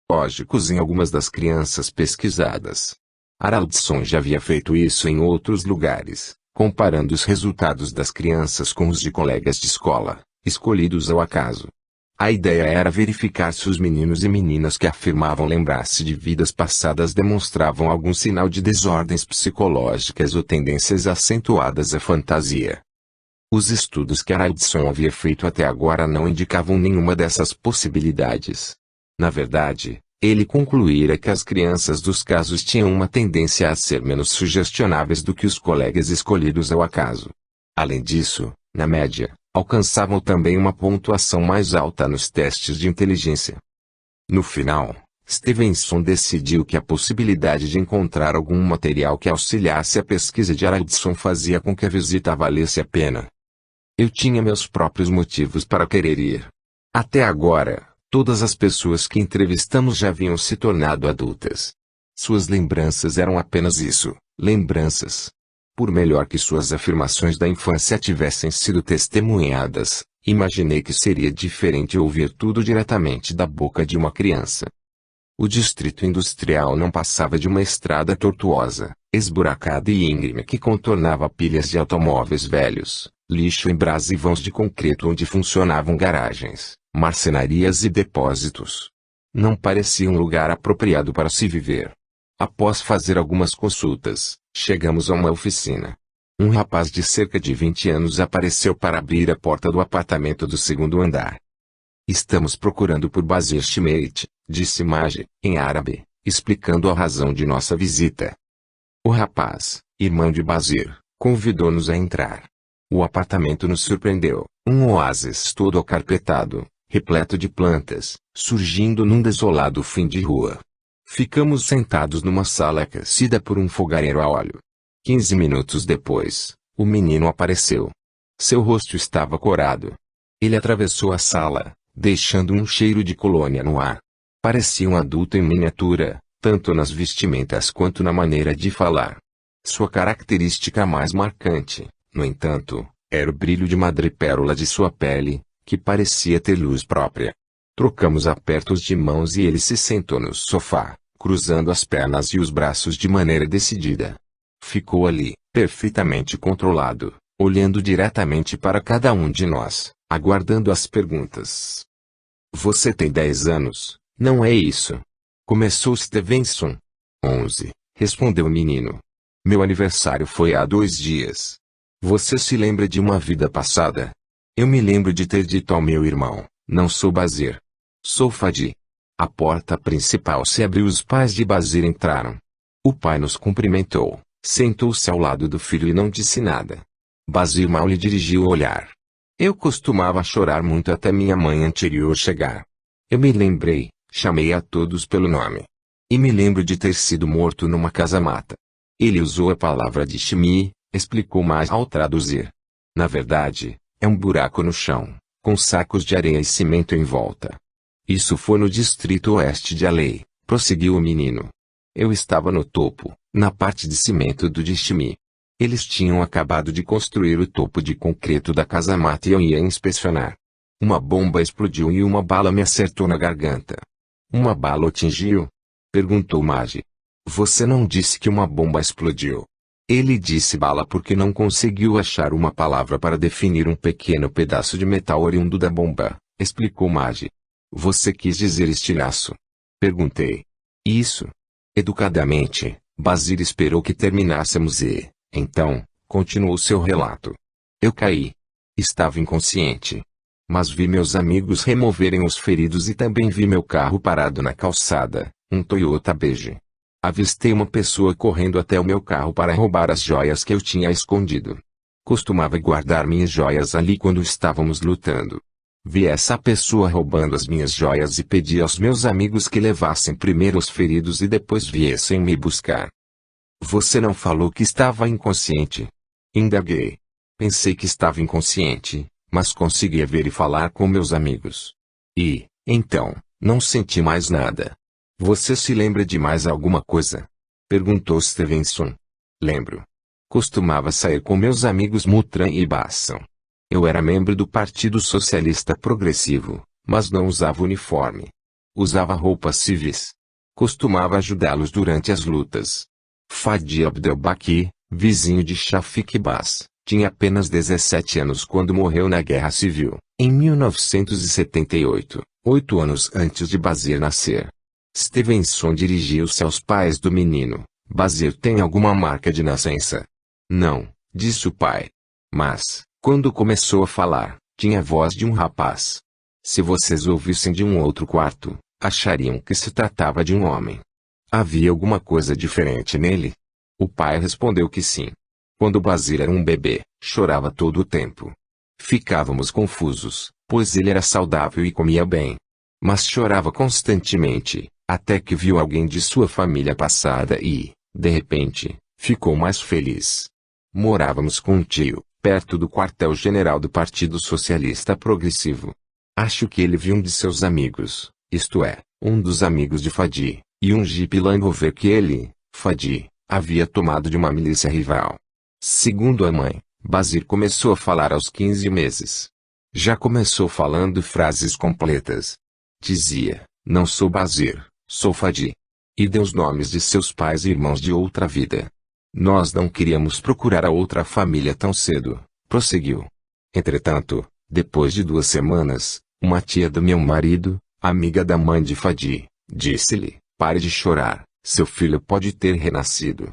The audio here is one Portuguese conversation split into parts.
psicológicos em algumas das crianças pesquisadas. Haraldson já havia feito isso em outros lugares, comparando os resultados das crianças com os de colegas de escola, escolhidos ao acaso. A ideia era verificar se os meninos e meninas que afirmavam lembrar-se de vidas passadas demonstravam algum sinal de desordens psicológicas ou tendências acentuadas à fantasia. Os estudos que Haraldson havia feito até agora não indicavam nenhuma dessas possibilidades. Na verdade, ele concluíra que as crianças dos casos tinham uma tendência a ser menos sugestionáveis do que os colegas escolhidos ao acaso. Além disso, na média, alcançavam também uma pontuação mais alta nos testes de inteligência. No final, Stevenson decidiu que a possibilidade de encontrar algum material que auxiliasse a pesquisa de Haraldson fazia com que a visita valesse a pena. Eu tinha meus próprios motivos para querer ir. Até agora, todas as pessoas que entrevistamos já haviam se tornado adultas. Suas lembranças eram apenas isso, lembranças. Por melhor que suas afirmações da infância tivessem sido testemunhadas, imaginei que seria diferente ouvir tudo diretamente da boca de uma criança. O distrito industrial não passava de uma estrada tortuosa, esburacada e íngreme que contornava pilhas de automóveis velhos, lixo em brasa e vãos de concreto onde funcionavam garagens, marcenarias e depósitos. Não parecia um lugar apropriado para se viver. Após fazer algumas consultas, chegamos a uma oficina. Um rapaz de cerca de 20 anos apareceu para abrir a porta do apartamento do segundo andar. Estamos procurando por Basir Schmidt, disse Maggie, em árabe, explicando a razão de nossa visita. O rapaz, irmão de Basir, convidou-nos a entrar. O apartamento nos surpreendeu, um oásis todo acarpetado, repleto de plantas, surgindo num desolado fim de rua. Ficamos sentados numa sala aquecida por um fogareiro a óleo. 15 minutos depois, o menino apareceu. Seu rosto estava corado. Ele atravessou a sala, deixando um cheiro de colônia no ar. Parecia um adulto em miniatura, tanto nas vestimentas quanto na maneira de falar. Sua característica mais marcante, no entanto, era o brilho de madrepérola de sua pele, que parecia ter luz própria. Trocamos apertos de mãos e ele se sentou no sofá, cruzando as pernas e os braços de maneira decidida. Ficou ali, perfeitamente controlado, olhando diretamente para cada um de nós, aguardando as perguntas. Você tem 10 anos, não é isso? Começou Stevenson. 11, respondeu o menino. Meu aniversário foi há 2 dias. Você se lembra de uma vida passada? Eu me lembro de ter dito ao meu irmão, não sou Basir. Sou Fadi. A porta principal se abriu e os pais de Basir entraram. O pai nos cumprimentou, sentou-se ao lado do filho e não disse nada. Basir mal lhe dirigiu o olhar. Eu costumava chorar muito até minha mãe anterior chegar. Eu me lembrei, chamei a todos pelo nome. E me lembro de ter sido morto numa casa-mata. Ele usou a palavra de Shimi, explicou mais ao traduzir. Na verdade, é um buraco no chão, com sacos de areia e cimento em volta. Isso foi no distrito oeste de Alei, prosseguiu o menino. Eu estava no topo, na parte de cimento do Dishimi. Eles tinham acabado de construir o topo de concreto da casa-mata e eu ia inspecionar. Uma bomba explodiu e uma bala me acertou na garganta. Uma bala o atingiu? Perguntou Maggie. Você não disse que uma bomba explodiu. Ele disse bala porque não conseguiu achar uma palavra para definir um pequeno pedaço de metal oriundo da bomba, explicou Maggie. Você quis dizer estilhaço? Perguntei. Isso. Educadamente, Basir esperou que terminássemos e, então, continuou seu relato. Eu caí. Estava inconsciente. Mas vi meus amigos removerem os feridos e também vi meu carro parado na calçada, um Toyota bege. Avistei uma pessoa correndo até o meu carro para roubar as joias que eu tinha escondido. Costumava guardar minhas joias ali quando estávamos lutando. Vi essa pessoa roubando as minhas joias e pedi aos meus amigos que levassem primeiro os feridos e depois viessem me buscar. Você não falou que estava inconsciente? Indaguei. Pensei que estava inconsciente, mas conseguia ver e falar com meus amigos. E, então, não senti mais nada. Você se lembra de mais alguma coisa? Perguntou Stevenson. Lembro. Costumava sair com meus amigos Mutran e Bassan. Eu era membro do Partido Socialista Progressivo, mas não usava uniforme. Usava roupas civis. Costumava ajudá-los durante as lutas. Fadi Abdelbaki, vizinho de Shafik Bas, tinha apenas 17 anos quando morreu na Guerra Civil, em 1978, 8 anos antes de Basir nascer. Stevenson dirigiu-se aos pais do menino. Basir tem alguma marca de nascença? Não, disse o pai. Mas, quando começou a falar, tinha a voz de um rapaz. Se vocês ouvissem de um outro quarto, achariam que se tratava de um homem. Havia alguma coisa diferente nele? O pai respondeu que sim. Quando Basir era um bebê, chorava todo o tempo. Ficávamos confusos, pois ele era saudável e comia bem. Mas chorava constantemente, até que viu alguém de sua família passada e, de repente, ficou mais feliz. Morávamos com um tio, perto do quartel-general do Partido Socialista Progressivo. Acho que ele viu um de seus amigos, isto é, um dos amigos de Fadi, e um Jeep Land Rover que ele, Fadi, havia tomado de uma milícia rival. Segundo a mãe, Basir começou a falar aos 15 meses. Já começou falando frases completas. Dizia, não sou Basir, sou Fadi. E deu os nomes de seus pais e irmãos de outra vida. Nós não queríamos procurar a outra família tão cedo, prosseguiu. Entretanto, depois de 2 semanas, uma tia do meu marido, amiga da mãe de Fadi, disse-lhe, pare de chorar, seu filho pode ter renascido.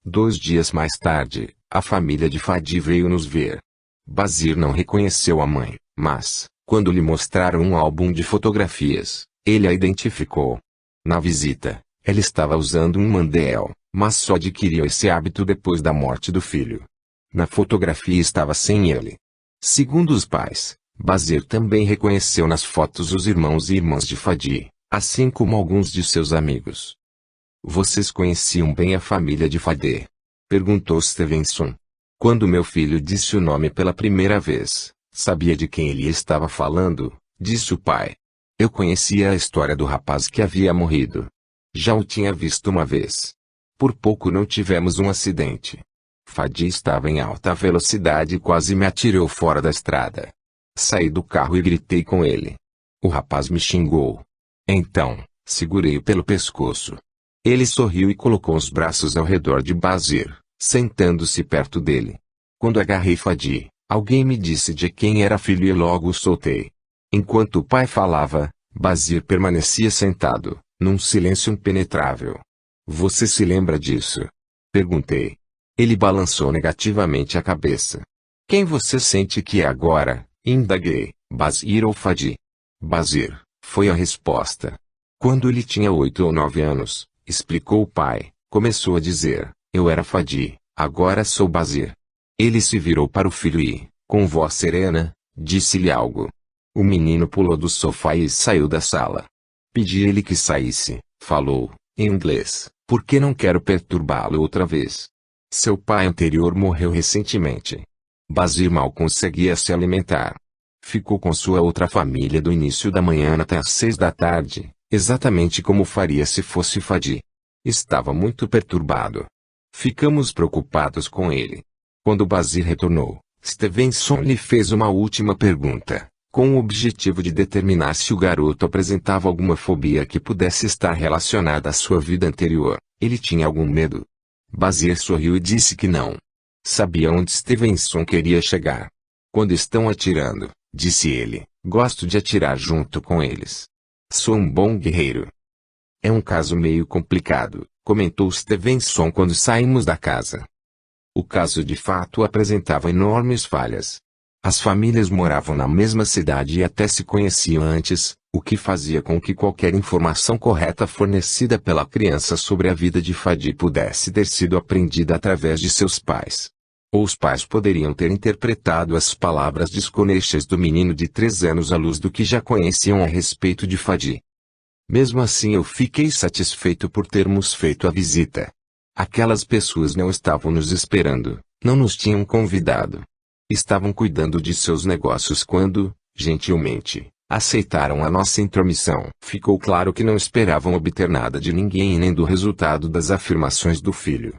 2 dias mais tarde, a família de Fadi veio nos ver. Basir não reconheceu a mãe, mas, quando lhe mostraram um álbum de fotografias, ele a identificou. Na visita, ela estava usando um mandel, mas só adquiriu esse hábito depois da morte do filho. Na fotografia estava sem ele. Segundo os pais, Basir também reconheceu nas fotos os irmãos e irmãs de Fadi, assim como alguns de seus amigos. Vocês conheciam bem a família de Fadi? Perguntou Stevenson. Quando meu filho disse o nome pela primeira vez, sabia de quem ele estava falando, disse o pai. Eu conhecia a história do rapaz que havia morrido. Já o tinha visto uma vez. Por pouco não tivemos um acidente. Fadi estava em alta velocidade e quase me atirou fora da estrada. Saí do carro e gritei com ele. O rapaz me xingou. Então, segurei-o pelo pescoço. Ele sorriu e colocou os braços ao redor de Basir, sentando-se perto dele. Quando agarrei Fadi, alguém me disse de quem era filho e logo o soltei. Enquanto o pai falava, Basir permanecia sentado, num silêncio impenetrável. Você se lembra disso? Perguntei. Ele balançou negativamente a cabeça. Quem você sente que é agora? Indaguei, Basir ou Fadi? Basir, foi a resposta. Quando ele tinha 8 ou 9 anos, explicou o pai, começou a dizer, eu era Fadi, agora sou Basir. Ele se virou para o filho e, com voz serena, disse-lhe algo. O menino pulou do sofá e saiu da sala. Pedi ele que saísse, falou, em inglês, porque não quero perturbá-lo outra vez. Seu pai anterior morreu recentemente. Basir mal conseguia se alimentar. Ficou com sua outra família do início da manhã até às 6 da tarde, exatamente como faria se fosse Fadi. Estava muito perturbado. Ficamos preocupados com ele. Quando Basir retornou, Stevenson lhe fez uma última pergunta, com o objetivo de determinar se o garoto apresentava alguma fobia que pudesse estar relacionada à sua vida anterior. Ele tinha algum medo? Basir sorriu e disse que não. Sabia onde Stevenson queria chegar. Quando estão atirando, disse ele, gosto de atirar junto com eles. Sou um bom guerreiro. É um caso meio complicado, comentou Stevenson quando saímos da casa. O caso de fato apresentava enormes falhas. As famílias moravam na mesma cidade e até se conheciam antes, o que fazia com que qualquer informação correta fornecida pela criança sobre a vida de Fadi pudesse ter sido aprendida através de seus pais. Ou os pais poderiam ter interpretado as palavras desconexas do menino de 3 anos à luz do que já conheciam a respeito de Fadi. Mesmo assim eu fiquei satisfeito por termos feito a visita. Aquelas pessoas não estavam nos esperando, não nos tinham convidado. Estavam cuidando de seus negócios quando, gentilmente, aceitaram a nossa intromissão. Ficou claro que não esperavam obter nada de ninguém e nem do resultado das afirmações do filho.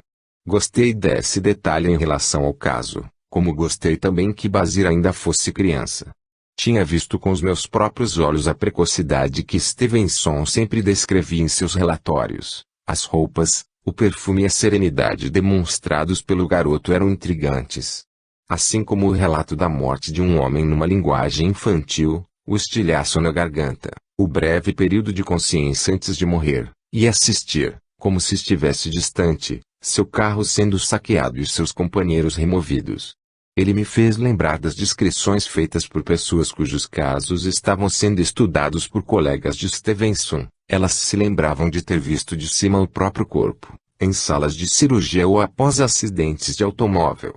Gostei desse detalhe em relação ao caso, como gostei também que Basir ainda fosse criança. Tinha visto com os meus próprios olhos a precocidade que Stevenson sempre descrevia em seus relatórios. As roupas, o perfume e a serenidade demonstrados pelo garoto eram intrigantes. Assim como o relato da morte de um homem numa linguagem infantil, o estilhaço na garganta, o breve período de consciência antes de morrer, e assistir, como se estivesse distante, seu carro sendo saqueado e seus companheiros removidos. Ele me fez lembrar das descrições feitas por pessoas cujos casos estavam sendo estudados por colegas de Stevenson. Elas se lembravam de ter visto de cima o próprio corpo, em salas de cirurgia ou após acidentes de automóvel.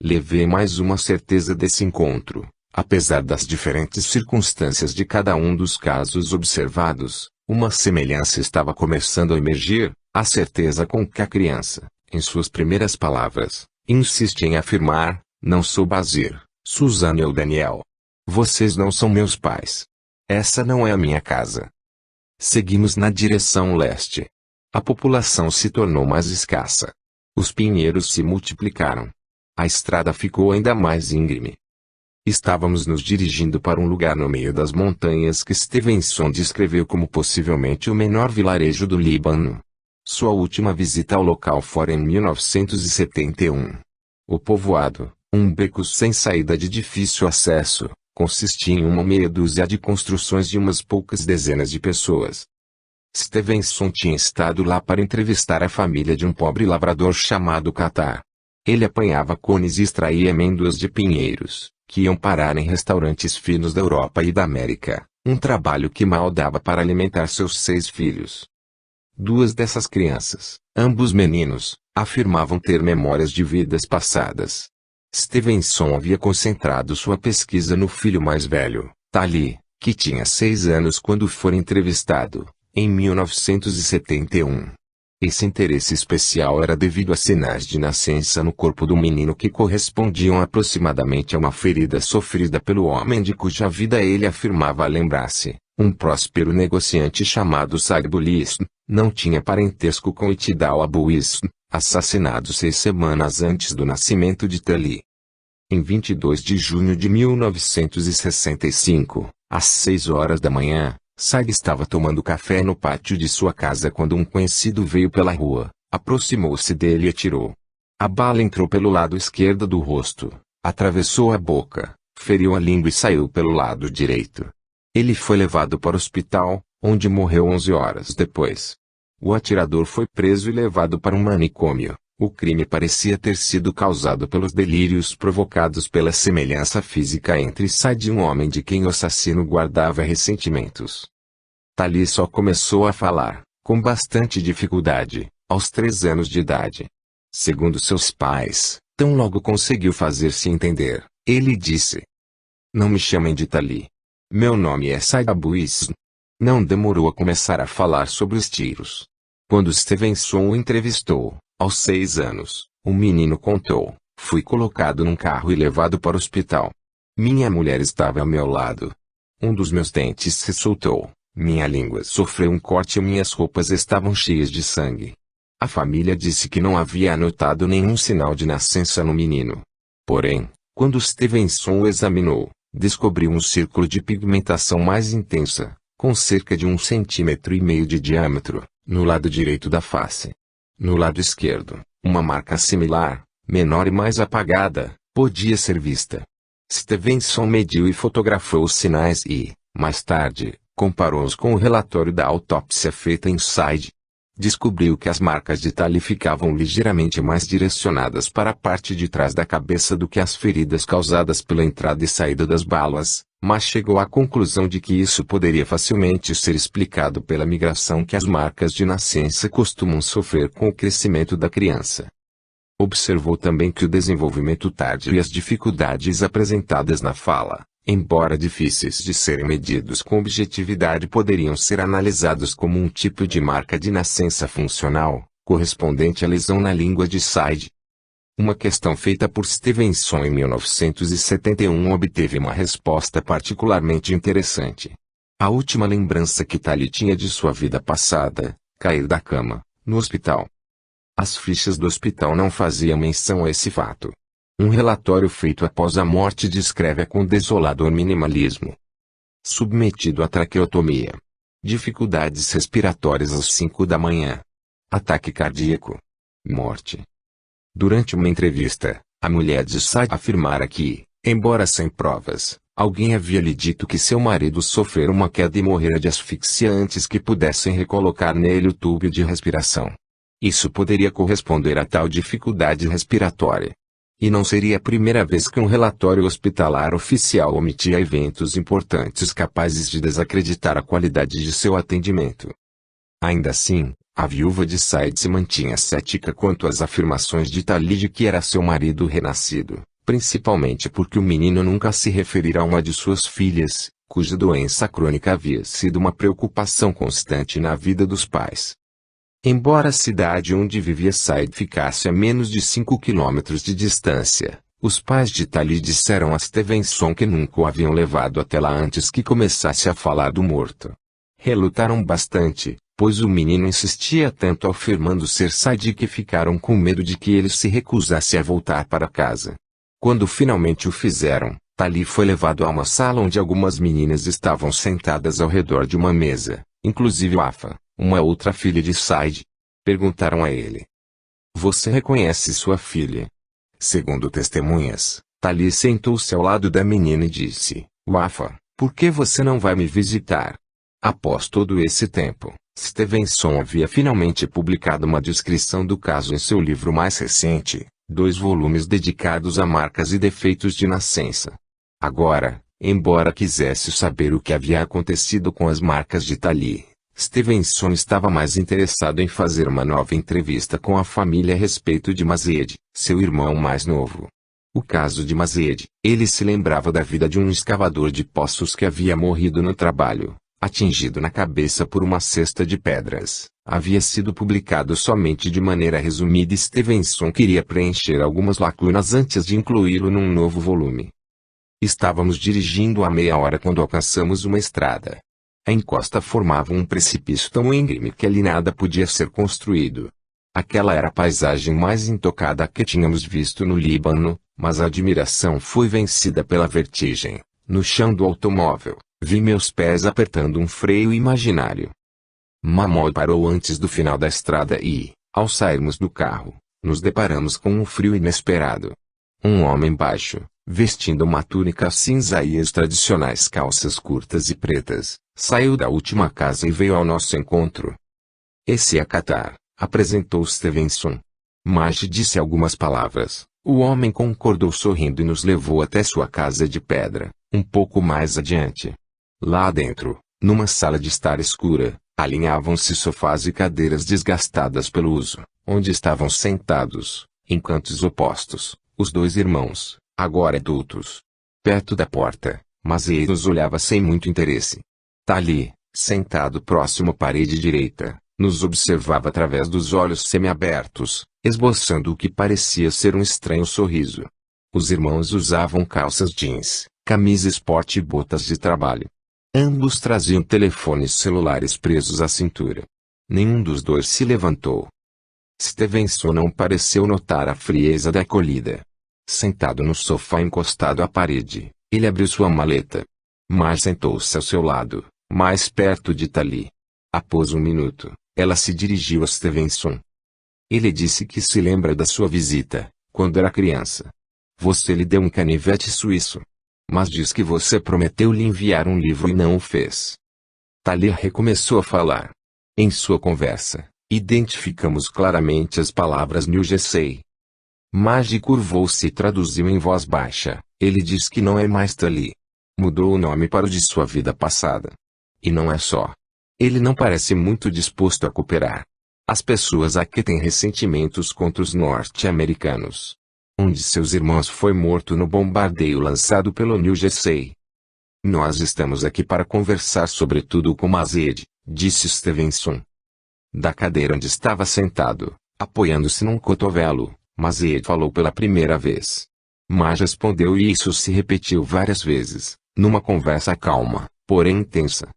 Levei mais uma certeza desse encontro. Apesar das diferentes circunstâncias de cada um dos casos observados, uma semelhança estava começando a emergir, a certeza com que a criança, em suas primeiras palavras, insiste em afirmar: não sou Basir, Suzanne ou Daniel. Vocês não são meus pais. Essa não é a minha casa. Seguimos na direção leste. A população se tornou mais escassa. Os pinheiros se multiplicaram. A estrada ficou ainda mais íngreme. Estávamos nos dirigindo para um lugar no meio das montanhas que Stevenson descreveu como possivelmente o menor vilarejo do Líbano. Sua última visita ao local fora em 1971. O povoado, um beco sem saída de difícil acesso, consistia em uma meia dúzia de construções de umas poucas dezenas de pessoas. Stevenson tinha estado lá para entrevistar a família de um pobre lavrador chamado Catar. Ele apanhava cones e extraía amêndoas de pinheiros, que iam parar em restaurantes finos da Europa e da América, um trabalho que mal dava para alimentar seus 6 filhos. 2 dessas crianças, ambos meninos, afirmavam ter memórias de vidas passadas. Stevenson havia concentrado sua pesquisa no filho mais velho, Tali, que tinha 6 anos quando fora entrevistado, em 1971. Esse interesse especial era devido a sinais de nascença no corpo do menino que correspondiam aproximadamente a uma ferida sofrida pelo homem de cuja vida ele afirmava lembrar-se, um próspero negociante chamado Saad Bulism. Não tinha parentesco com Itidal Abu Ism, assassinado 6 semanas antes do nascimento de Tali. Em 22 de junho de 1965, às 6 horas da manhã, Saad estava tomando café no pátio de sua casa quando um conhecido veio pela rua, aproximou-se dele e atirou. A bala entrou pelo lado esquerdo do rosto, atravessou a boca, feriu a língua e saiu pelo lado direito. Ele foi levado para o hospital, onde morreu 11 horas depois. O atirador foi preso e levado para um manicômio. O crime parecia ter sido causado pelos delírios provocados pela semelhança física entre Saad e um homem de quem o assassino guardava ressentimentos. Tali só começou a falar, com bastante dificuldade, aos 3 anos de idade. Segundo seus pais, tão logo conseguiu fazer-se entender, ele disse: "Não me chamem de Tali. Meu nome é Saad Abu Ism." Não demorou a começar a falar sobre os tiros. Quando Stevenson o entrevistou, aos 6 anos, o menino contou: "Fui colocado num carro e levado para o hospital. Minha mulher estava ao meu lado. Um dos meus dentes se soltou, minha língua sofreu um corte e minhas roupas estavam cheias de sangue." A família disse que não havia notado nenhum sinal de nascença no menino. Porém, quando Stevenson o examinou, descobriu um círculo de pigmentação mais intensa, com cerca de 1,5 cm de diâmetro, no lado direito da face. No lado esquerdo, uma marca similar, menor e mais apagada, podia ser vista. Stevenson mediu e fotografou os sinais e, mais tarde, comparou-os com o relatório da autópsia feita em Saad. Descobriu que as marcas de Tali ficavam ligeiramente mais direcionadas para a parte de trás da cabeça do que as feridas causadas pela entrada e saída das balas, mas chegou à conclusão de que isso poderia facilmente ser explicado pela migração que as marcas de nascença costumam sofrer com o crescimento da criança. Observou também que o desenvolvimento tardio e as dificuldades apresentadas na fala, embora difíceis de serem medidos com objetividade, poderiam ser analisados como um tipo de marca de nascença funcional, correspondente à lesão na língua de Saad. Uma questão feita por Stevenson em 1971 obteve uma resposta particularmente interessante. A última lembrança que Tali tinha de sua vida passada, cair da cama, no hospital. As fichas do hospital não faziam menção a esse fato. Um relatório feito após a morte descreve-a com desolador minimalismo. Submetido à traqueotomia. Dificuldades respiratórias às 5 da manhã. Ataque cardíaco. Morte. Durante uma entrevista, a mulher de Said afirmara que, embora sem provas, alguém havia lhe dito que seu marido sofrera uma queda e morrera de asfixia antes que pudessem recolocar nele o tubo de respiração. Isso poderia corresponder a tal dificuldade respiratória. E não seria a primeira vez que um relatório hospitalar oficial omitia eventos importantes capazes de desacreditar a qualidade de seu atendimento. Ainda assim, a viúva de Said se mantinha cética quanto às afirmações de Tali de que era seu marido renascido, principalmente porque o menino nunca se referira a uma de suas filhas, cuja doença crônica havia sido uma preocupação constante na vida dos pais. Embora a cidade onde vivia Said ficasse a menos de 5 quilômetros de distância, os pais de Tali disseram a Stevenson que nunca o haviam levado até lá antes que começasse a falar do morto. Relutaram bastante, pois o menino insistia tanto afirmando ser Said que ficaram com medo de que ele se recusasse a voltar para casa. Quando finalmente o fizeram, Tali foi levado a uma sala onde algumas meninas estavam sentadas ao redor de uma mesa, inclusive Wafa, uma outra filha de Said. Perguntaram a ele: "Você reconhece sua filha?" Segundo testemunhas, Tali sentou-se ao lado da menina e disse: "Wafa, por que você não vai me visitar?" Após todo esse tempo, Stevenson havia finalmente publicado uma descrição do caso em seu livro mais recente, 2 volumes dedicados a marcas e defeitos de nascença. Agora, embora quisesse saber o que havia acontecido com as marcas de Tali, Stevenson estava mais interessado em fazer uma nova entrevista com a família a respeito de Mazed, seu irmão mais novo. O caso de Mazed, ele se lembrava da vida de um escavador de poços que havia morrido no trabalho, atingido na cabeça por uma cesta de pedras. Havia sido publicado somente de maneira resumida e Stevenson queria preencher algumas lacunas antes de incluí-lo num novo volume. Estávamos dirigindo há meia hora quando alcançamos uma estrada. A encosta formava um precipício tão íngreme que ali nada podia ser construído. Aquela era a paisagem mais intocada que tínhamos visto no Líbano, mas a admiração foi vencida pela vertigem. No chão do automóvel, vi meus pés apertando um freio imaginário. Mahmoud parou antes do final da estrada e, ao sairmos do carro, nos deparamos com um frio inesperado. Um homem baixo, vestindo uma túnica cinza e as tradicionais calças curtas e pretas, saiu da última casa e veio ao nosso encontro. "Esse é Qatar", apresentou Stevenson. Maggi disse algumas palavras. O homem concordou sorrindo e nos levou até sua casa de pedra, um pouco mais adiante. Lá dentro, numa sala de estar escura, alinhavam-se sofás e cadeiras desgastadas pelo uso, onde estavam sentados, em cantos opostos, os 2 irmãos, agora adultos. Perto da porta, Mazed nos olhava sem muito interesse. Tali, sentado próximo à parede direita, nos observava através dos olhos semiabertos, esboçando o que parecia ser um estranho sorriso. Os irmãos usavam calças jeans, camisa esporte e botas de trabalho. Ambos traziam telefones celulares presos à cintura. Nenhum dos 2 se levantou. Stevenson não pareceu notar a frieza da acolhida. Sentado no sofá encostado à parede, ele abriu sua maleta. Mas sentou-se ao seu lado, mais perto de Tali. Após um minuto, ela se dirigiu a Stevenson. "Ele disse que se lembra da sua visita, quando era criança. Você lhe deu um canivete suíço. Mas diz que você prometeu lhe enviar um livro e não o fez." Tali recomeçou a falar. Em sua conversa, identificamos claramente as palavras New Jersey. Maggi curvou-se e traduziu em voz baixa. "Ele diz que não é mais Tali. Mudou o nome para o de sua vida passada. E não é só. Ele não parece muito disposto a cooperar. As pessoas aqui têm ressentimentos contra os norte-americanos. Um de seus irmãos foi morto no bombardeio lançado pelo New Jersey. Nós estamos aqui para conversar sobre tudo com Mazed", disse Stevenson. Da cadeira onde estava sentado, apoiando-se num cotovelo, Mazed falou pela primeira vez. Mas respondeu e isso se repetiu várias vezes, numa conversa calma, porém intensa.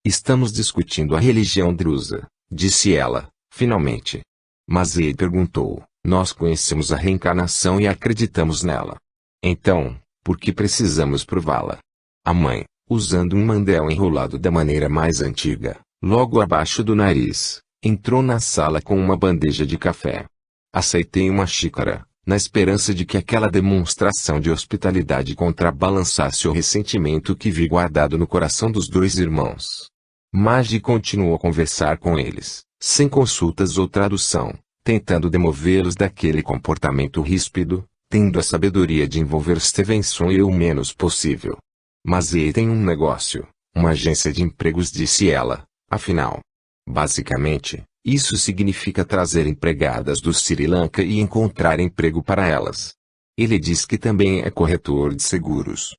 "Estamos discutindo a religião drusa", disse ela, finalmente. Mazed perguntou: Nós conhecemos a reencarnação e acreditamos nela. Então, por que precisamos prová-la? A mãe, usando um mandel enrolado da maneira mais antiga, logo abaixo do nariz, entrou na sala com uma bandeja de café. Aceitei uma xícara, na esperança de que aquela demonstração de hospitalidade contrabalançasse o ressentimento que vi guardado no coração dos dois irmãos. Maggie continuou a conversar com eles, sem consultas ou tradução, tentando demovê-los daquele comportamento ríspido, tendo a sabedoria de envolver Stevenson e eu o menos possível. Mas ele tem um negócio, uma agência de empregos, disse ela, afinal. Basicamente, isso significa trazer empregadas do Sri Lanka e encontrar emprego para elas. Ele diz que também é corretor de seguros.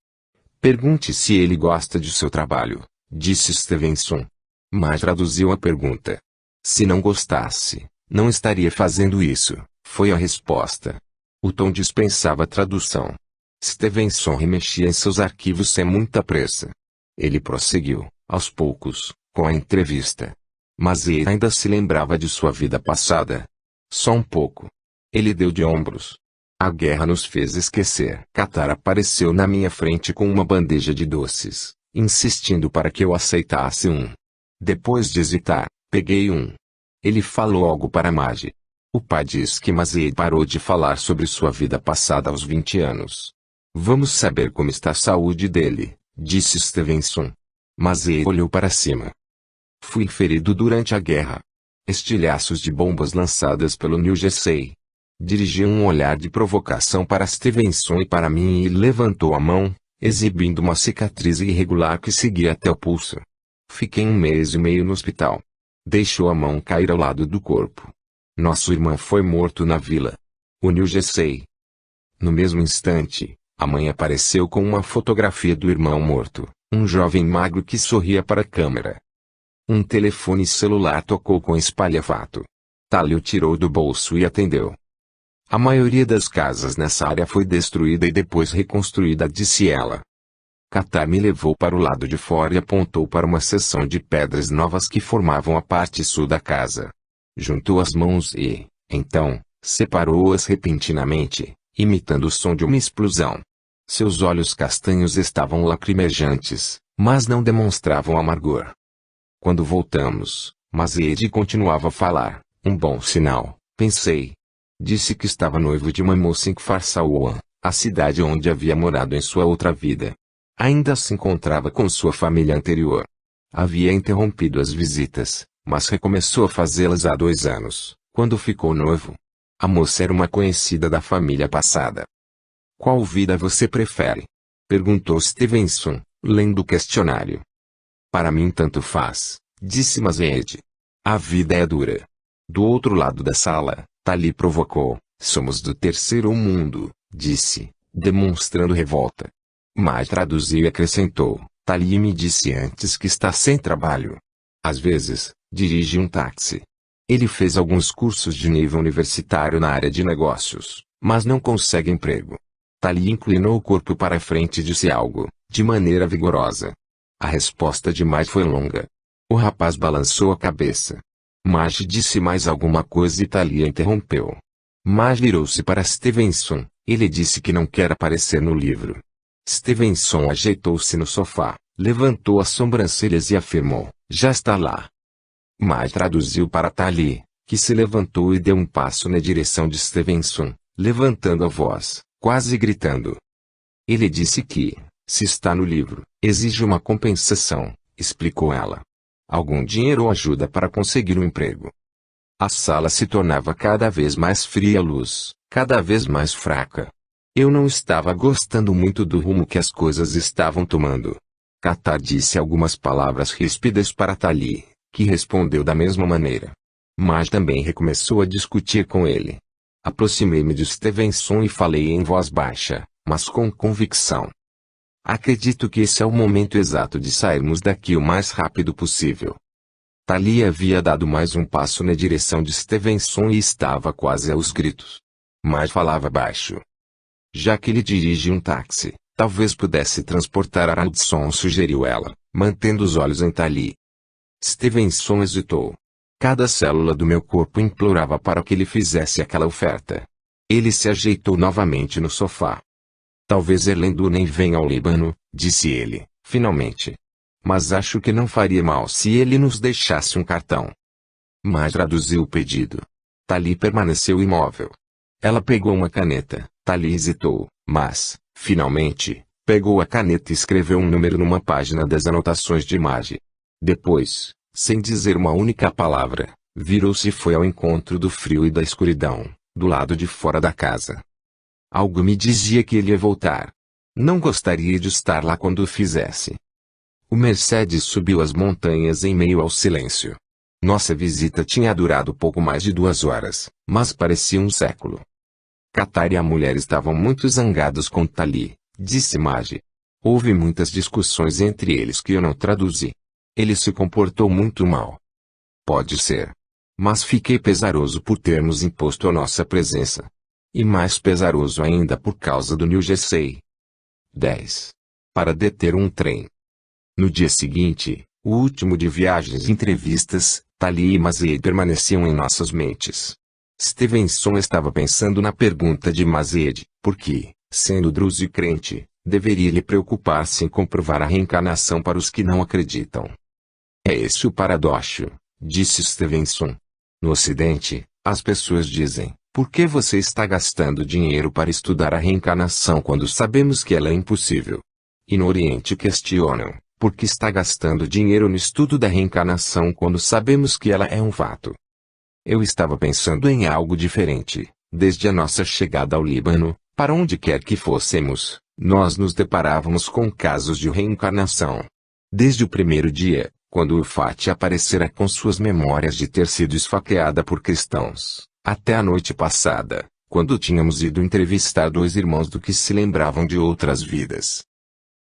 Pergunte se ele gosta de seu trabalho, disse Stevenson. Mas traduziu a pergunta. Se não gostasse, não estaria fazendo isso, foi a resposta. O tom dispensava tradução. Stevenson remexia em seus arquivos sem muita pressa. Ele prosseguiu, aos poucos, com a entrevista. Mas ele ainda se lembrava de sua vida passada. Só um pouco. Ele deu de ombros. A guerra nos fez esquecer. Qatar apareceu na minha frente com uma bandeja de doces, insistindo para que eu aceitasse um. Depois de hesitar, peguei um. Ele falou algo para Maggie. O pai diz que Mazzie parou de falar sobre sua vida passada aos 20 anos. Vamos saber como está a saúde dele, disse Stevenson. Mazzie olhou para cima. Fui ferido durante a guerra. Estilhaços de bombas lançadas pelo New Jersey. Dirigiu um olhar de provocação para Stevenson e para mim e levantou a mão, exibindo uma cicatriz irregular que seguia até o pulso. Fiquei 1 mês e meio no hospital. Deixou a mão cair ao lado do corpo. Nosso irmão foi morto na vila. O New Jersey. No mesmo instante, a mãe apareceu com uma fotografia do irmão morto, um jovem magro que sorria para a câmera. Um telefone celular tocou com espalhafato. Tali o tirou do bolso e atendeu. A maioria das casas nessa área foi destruída e depois reconstruída, disse ela. Qatar me levou para o lado de fora e apontou para uma seção de pedras novas que formavam a parte sul da casa. Juntou as mãos e, então, separou-as repentinamente, imitando o som de uma explosão. Seus olhos castanhos estavam lacrimejantes, mas não demonstravam amargor. Quando voltamos, Mazzie continuava a falar, um bom sinal, pensei. Disse que estava noivo de uma moça em Kfarsawan, a cidade onde havia morado em sua outra vida. Ainda se encontrava com sua família anterior. Havia interrompido as visitas, mas recomeçou a fazê-las há 2 anos, quando ficou noivo. A moça era uma conhecida da família passada. Qual vida você prefere? Perguntou Stevenson, lendo o questionário. Para mim tanto faz, disse Mazzie. A vida é dura. Do outro lado da sala, Tali provocou. Somos do terceiro mundo, disse, demonstrando revolta. Mas traduziu e acrescentou. Tali me disse antes que está sem trabalho. Às vezes, dirige um táxi. Ele fez alguns cursos de nível universitário na área de negócios, mas não consegue emprego. Tali inclinou o corpo para a frente e disse algo, de maneira vigorosa. A resposta de Maggie foi longa. O rapaz balançou a cabeça. Maggie disse mais alguma coisa e Tali interrompeu. Maggie virou-se para Stevenson. Ele disse que não quer aparecer no livro. Stevenson ajeitou-se no sofá, levantou as sobrancelhas e afirmou, já está lá. Maggie traduziu para Tali, que se levantou e deu um passo na direção de Stevenson, levantando a voz, quase gritando. Ele disse que, se está no livro, exige uma compensação, explicou ela. Algum dinheiro ou ajuda para conseguir um emprego. A sala se tornava cada vez mais fria e a luz, cada vez mais fraca. Eu não estava gostando muito do rumo que as coisas estavam tomando. Qatar disse algumas palavras ríspidas para Tali, que respondeu da mesma maneira. Mas também recomeçou a discutir com ele. Aproximei-me de Stevenson e falei em voz baixa, mas com convicção. Acredito que esse é o momento exato de sairmos daqui o mais rápido possível. Tali havia dado mais um passo na direção de Stevenson e estava quase aos gritos. Mas falava baixo. Já que ele dirige um táxi, talvez pudesse transportar Araldson, sugeriu ela, mantendo os olhos em Tali. Stevenson hesitou. Cada célula do meu corpo implorava para que ele fizesse aquela oferta. Ele se ajeitou novamente no sofá. Talvez Erlendur nem venha ao Líbano, disse ele, finalmente. Mas acho que não faria mal se ele nos deixasse um cartão. Mas traduziu o pedido. Tali permaneceu imóvel. Ela pegou uma caneta. Tali hesitou, mas, finalmente, pegou a caneta e escreveu um número numa página das anotações de Maggie. Depois, sem dizer uma única palavra, virou-se e foi ao encontro do frio e da escuridão, do lado de fora da casa. Algo me dizia que ele ia voltar. Não gostaria de estar lá quando o fizesse. O Mercedes subiu as montanhas em meio ao silêncio. Nossa visita tinha durado pouco mais de 2 horas, mas parecia um século. Qatar e a mulher estavam muito zangados com Tali, disse Maggie. Houve muitas discussões entre eles que eu não traduzi. Ele se comportou muito mal. Pode ser. Mas fiquei pesaroso por termos imposto a nossa presença. E mais pesaroso ainda por causa do New Jersey. 10. Para deter um trem. No dia seguinte, o último de viagens e entrevistas, Tali e Mazied permaneciam em nossas mentes. Stevenson estava pensando na pergunta de Mazied, por que, sendo druso e crente, deveria ele preocupar-se em comprovar a reencarnação para os que não acreditam. É esse o paradoxo, disse Stevenson. No Ocidente, as pessoas dizem, por que você está gastando dinheiro para estudar a reencarnação quando sabemos que ela é impossível? E no Oriente questionam, por que está gastando dinheiro no estudo da reencarnação quando sabemos que ela é um fato? Eu estava pensando em algo diferente. Desde a nossa chegada ao Líbano, para onde quer que fôssemos, nós nos deparávamos com casos de reencarnação. Desde o primeiro dia, quando Ufate aparecera com suas memórias de ter sido esfaqueada por cristãos, até a noite passada, quando tínhamos ido entrevistar 2 irmãos do que se lembravam de outras vidas.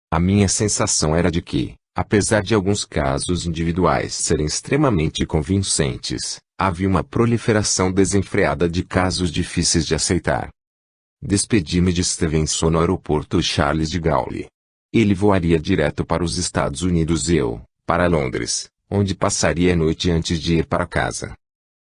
A minha sensação era de que, apesar de alguns casos individuais serem extremamente convincentes, havia uma proliferação desenfreada de casos difíceis de aceitar. Despedi-me de Stevenson no aeroporto Charles de Gaulle. Ele voaria direto para os Estados Unidos e eu, para Londres, onde passaria a noite antes de ir para casa.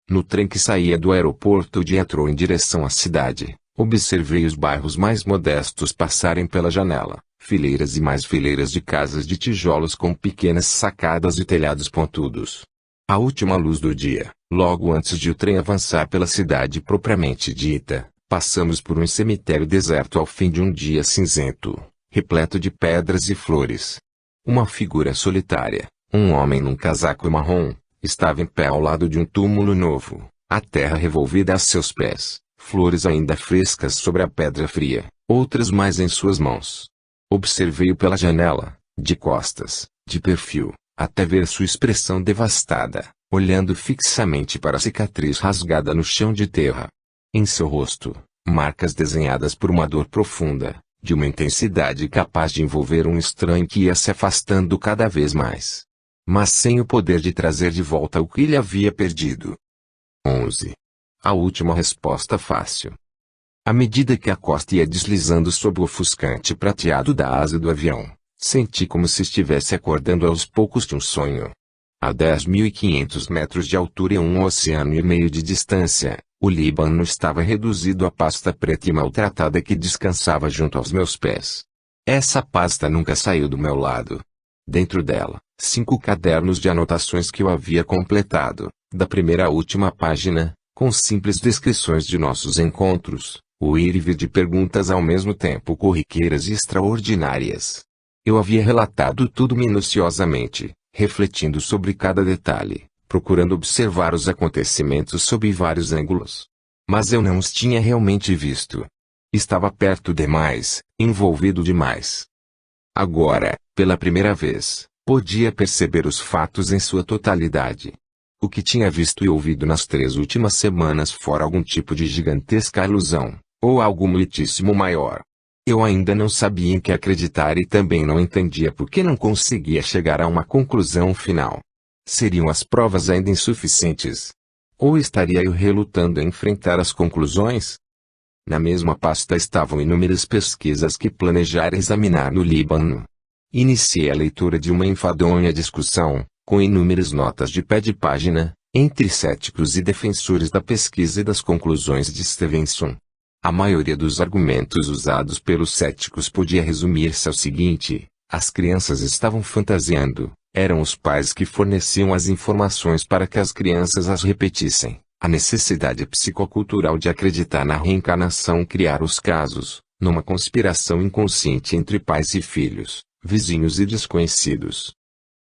No trem que saía do aeroporto de Heathrow em direção à cidade, observei os bairros mais modestos passarem pela janela, fileiras e mais fileiras de casas de tijolos com pequenas sacadas e telhados pontudos. A última luz do dia, logo antes de o trem avançar pela cidade propriamente dita, passamos por um cemitério deserto ao fim de um dia cinzento, repleto de pedras e flores. Uma figura solitária, um homem num casaco marrom, estava em pé ao lado de um túmulo novo, a terra revolvida a seus pés, flores ainda frescas sobre a pedra fria, outras mais em suas mãos. Observei-o pela janela, de costas, de perfil, até ver sua expressão devastada, olhando fixamente para a cicatriz rasgada no chão de terra. Em seu rosto, marcas desenhadas por uma dor profunda, de uma intensidade capaz de envolver um estranho que ia se afastando cada vez mais. Mas sem o poder de trazer de volta o que ele havia perdido. 11. A última resposta fácil. À medida que a costa ia deslizando sob o ofuscante prateado da asa do avião, senti como se estivesse acordando aos poucos de um sonho. A 10.500 metros de altura e 1,5 oceano de distância, o Líbano estava reduzido à pasta preta e maltratada que descansava junto aos meus pés. Essa pasta nunca saiu do meu lado. Dentro dela, 5 cadernos de anotações que eu havia completado, da primeira à última página, com simples descrições de nossos encontros, o ir e vir de perguntas ao mesmo tempo corriqueiras e extraordinárias. Eu havia relatado tudo minuciosamente, refletindo sobre cada detalhe, procurando observar os acontecimentos sob vários ângulos. Mas eu não os tinha realmente visto. Estava perto demais, envolvido demais. Agora, pela primeira vez, podia perceber os fatos em sua totalidade. O que tinha visto e ouvido nas 3 últimas semanas fora algum tipo de gigantesca ilusão, ou algo muitíssimo maior. Eu ainda não sabia em que acreditar e também não entendia por que não conseguia chegar a uma conclusão final. Seriam as provas ainda insuficientes? Ou estaria eu relutando em enfrentar as conclusões? Na mesma pasta estavam inúmeras pesquisas que planejara examinar no Líbano. Iniciei a leitura de uma enfadonha discussão, com inúmeras notas de pé de página, entre céticos e defensores da pesquisa e das conclusões de Stevenson. A maioria dos argumentos usados pelos céticos podia resumir-se ao seguinte: as crianças estavam fantasiando, eram os pais que forneciam as informações para que as crianças as repetissem. A necessidade psicocultural de acreditar na reencarnação criar os casos, numa conspiração inconsciente entre pais e filhos, vizinhos e desconhecidos.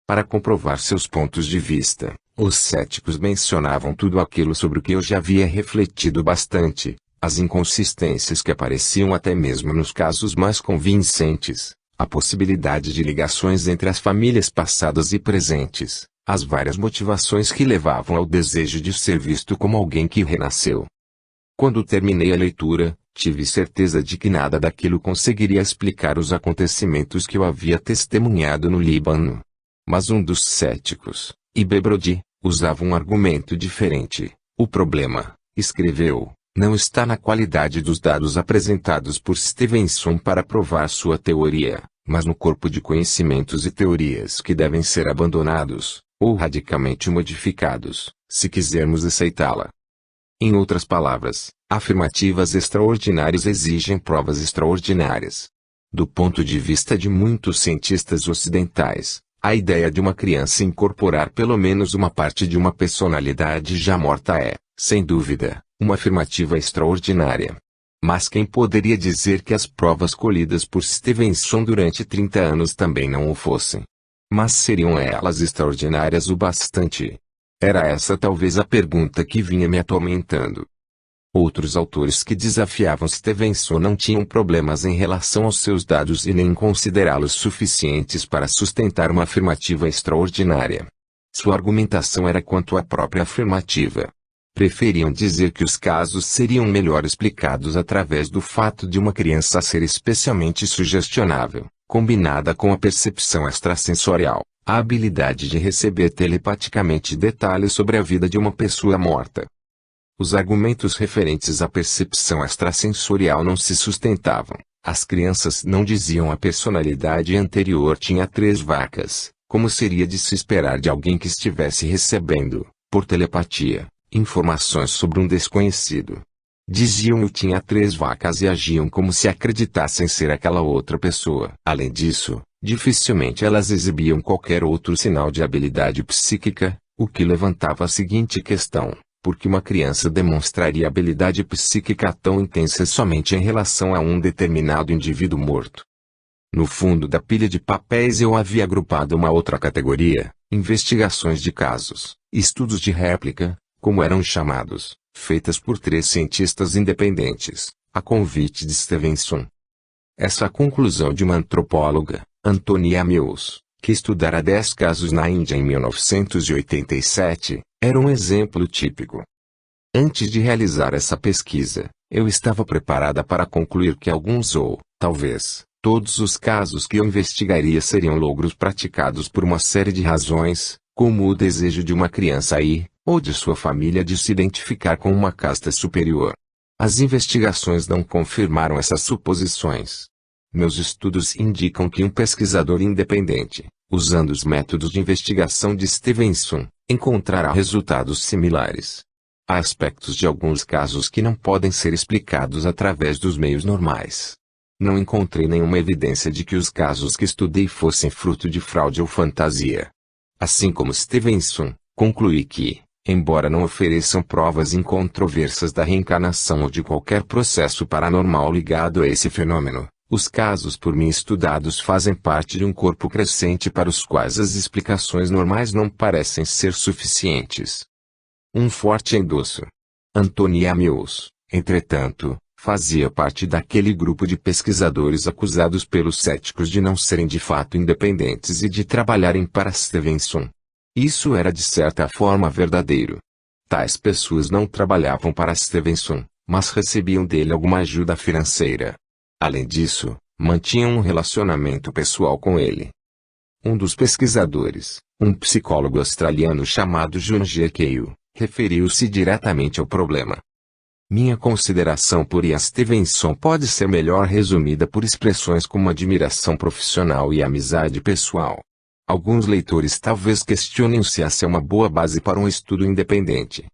Para comprovar seus pontos de vista, os céticos mencionavam tudo aquilo sobre o que eu já havia refletido bastante, as inconsistências que apareciam até mesmo nos casos mais convincentes, a possibilidade de ligações entre as famílias passadas e presentes, as várias motivações que levavam ao desejo de ser visto como alguém que renasceu. Quando terminei a leitura, tive certeza de que nada daquilo conseguiria explicar os acontecimentos que eu havia testemunhado no Líbano. Mas um dos céticos, Ibn Brody, usava um argumento diferente. O problema, escreveu, não está na qualidade dos dados apresentados por Stevenson para provar sua teoria, mas no corpo de conhecimentos e teorias que devem ser abandonados, ou radicalmente modificados, se quisermos aceitá-la. Em outras palavras, afirmativas extraordinárias exigem provas extraordinárias. Do ponto de vista de muitos cientistas ocidentais, a ideia de uma criança incorporar pelo menos uma parte de uma personalidade já morta é, sem dúvida, uma afirmativa extraordinária. Mas quem poderia dizer que as provas colhidas por Stevenson durante 30 anos também não o fossem? Mas seriam elas extraordinárias o bastante? Era essa talvez a pergunta que vinha me atormentando. Outros autores que desafiavam Stevenson não tinham problemas em relação aos seus dados e nem considerá-los suficientes para sustentar uma afirmativa extraordinária. Sua argumentação era quanto à própria afirmativa. Preferiam dizer que os casos seriam melhor explicados através do fato de uma criança ser especialmente sugestionável, combinada com a percepção extrasensorial, a habilidade de receber telepaticamente detalhes sobre a vida de uma pessoa morta. Os argumentos referentes à percepção extrasensorial não se sustentavam. As crianças não diziam a personalidade anterior tinha 3 vacas, como seria de se esperar de alguém que estivesse recebendo, por telepatia, informações sobre um desconhecido. Diziam eu tinha 3 vacas e agiam como se acreditassem ser aquela outra pessoa. Além disso, dificilmente elas exibiam qualquer outro sinal de habilidade psíquica, o que levantava a seguinte questão: por que uma criança demonstraria habilidade psíquica tão intensa somente em relação a um determinado indivíduo morto? No fundo da pilha de papéis eu havia agrupado uma outra categoria, investigações de casos, estudos de réplica, como eram chamados, feitas por 3 cientistas independentes, a convite de Stevenson. Essa conclusão de uma antropóloga, Antonia Mills, que estudara 10 casos na Índia em 1987, era um exemplo típico. Antes de realizar essa pesquisa, eu estava preparada para concluir que alguns ou, talvez, todos os casos que eu investigaria seriam logros praticados por uma série de razões, como o desejo de uma criança ou de sua família de se identificar com uma casta superior. As investigações não confirmaram essas suposições. Meus estudos indicam que um pesquisador independente, usando os métodos de investigação de Stevenson, encontrará resultados similares. Há aspectos de alguns casos que não podem ser explicados através dos meios normais. Não encontrei nenhuma evidência de que os casos que estudei fossem fruto de fraude ou fantasia. Assim como Stevenson, concluí que, embora não ofereçam provas incontroversas da reencarnação ou de qualquer processo paranormal ligado a esse fenômeno, os casos por mim estudados fazem parte de um corpo crescente para os quais as explicações normais não parecem ser suficientes. Um forte endosso. Antonia Mills, entretanto, fazia parte daquele grupo de pesquisadores acusados pelos céticos de não serem de fato independentes e de trabalharem para Stevenson. Isso era de certa forma verdadeiro. Tais pessoas não trabalhavam para Stevenson, mas recebiam dele alguma ajuda financeira. Além disso, mantinham um relacionamento pessoal com ele. Um dos pesquisadores, um psicólogo australiano chamado John G. Cale, referiu-se diretamente ao problema. Minha consideração por Ian Stevenson pode ser melhor resumida por expressões como admiração profissional e amizade pessoal. Alguns leitores talvez questionem se essa é uma boa base para um estudo independente.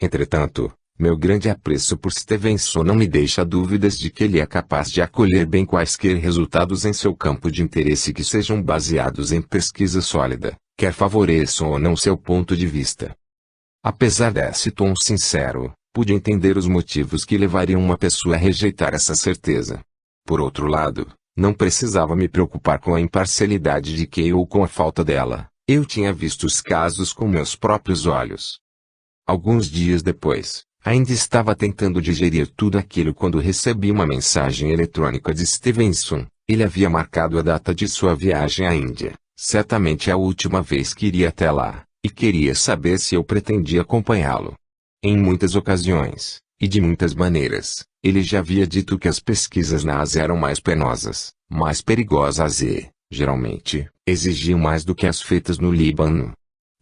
Entretanto, meu grande apreço por Stevenson não me deixa dúvidas de que ele é capaz de acolher bem quaisquer resultados em seu campo de interesse que sejam baseados em pesquisa sólida, quer favoreçam ou não seu ponto de vista. Apesar desse tom sincero, pude entender os motivos que levariam uma pessoa a rejeitar essa certeza. Por outro lado, não precisava me preocupar com a imparcialidade de Kay ou com a falta dela. Eu tinha visto os casos com meus próprios olhos. Alguns dias depois, ainda estava tentando digerir tudo aquilo quando recebi uma mensagem eletrônica de Stevenson. Ele havia marcado a data de sua viagem à Índia, certamente a última vez que iria até lá, e queria saber se eu pretendia acompanhá-lo. Em muitas ocasiões, e de muitas maneiras, ele já havia dito que as pesquisas na Ásia eram mais penosas, mais perigosas e, geralmente, exigiam mais do que as feitas no Líbano.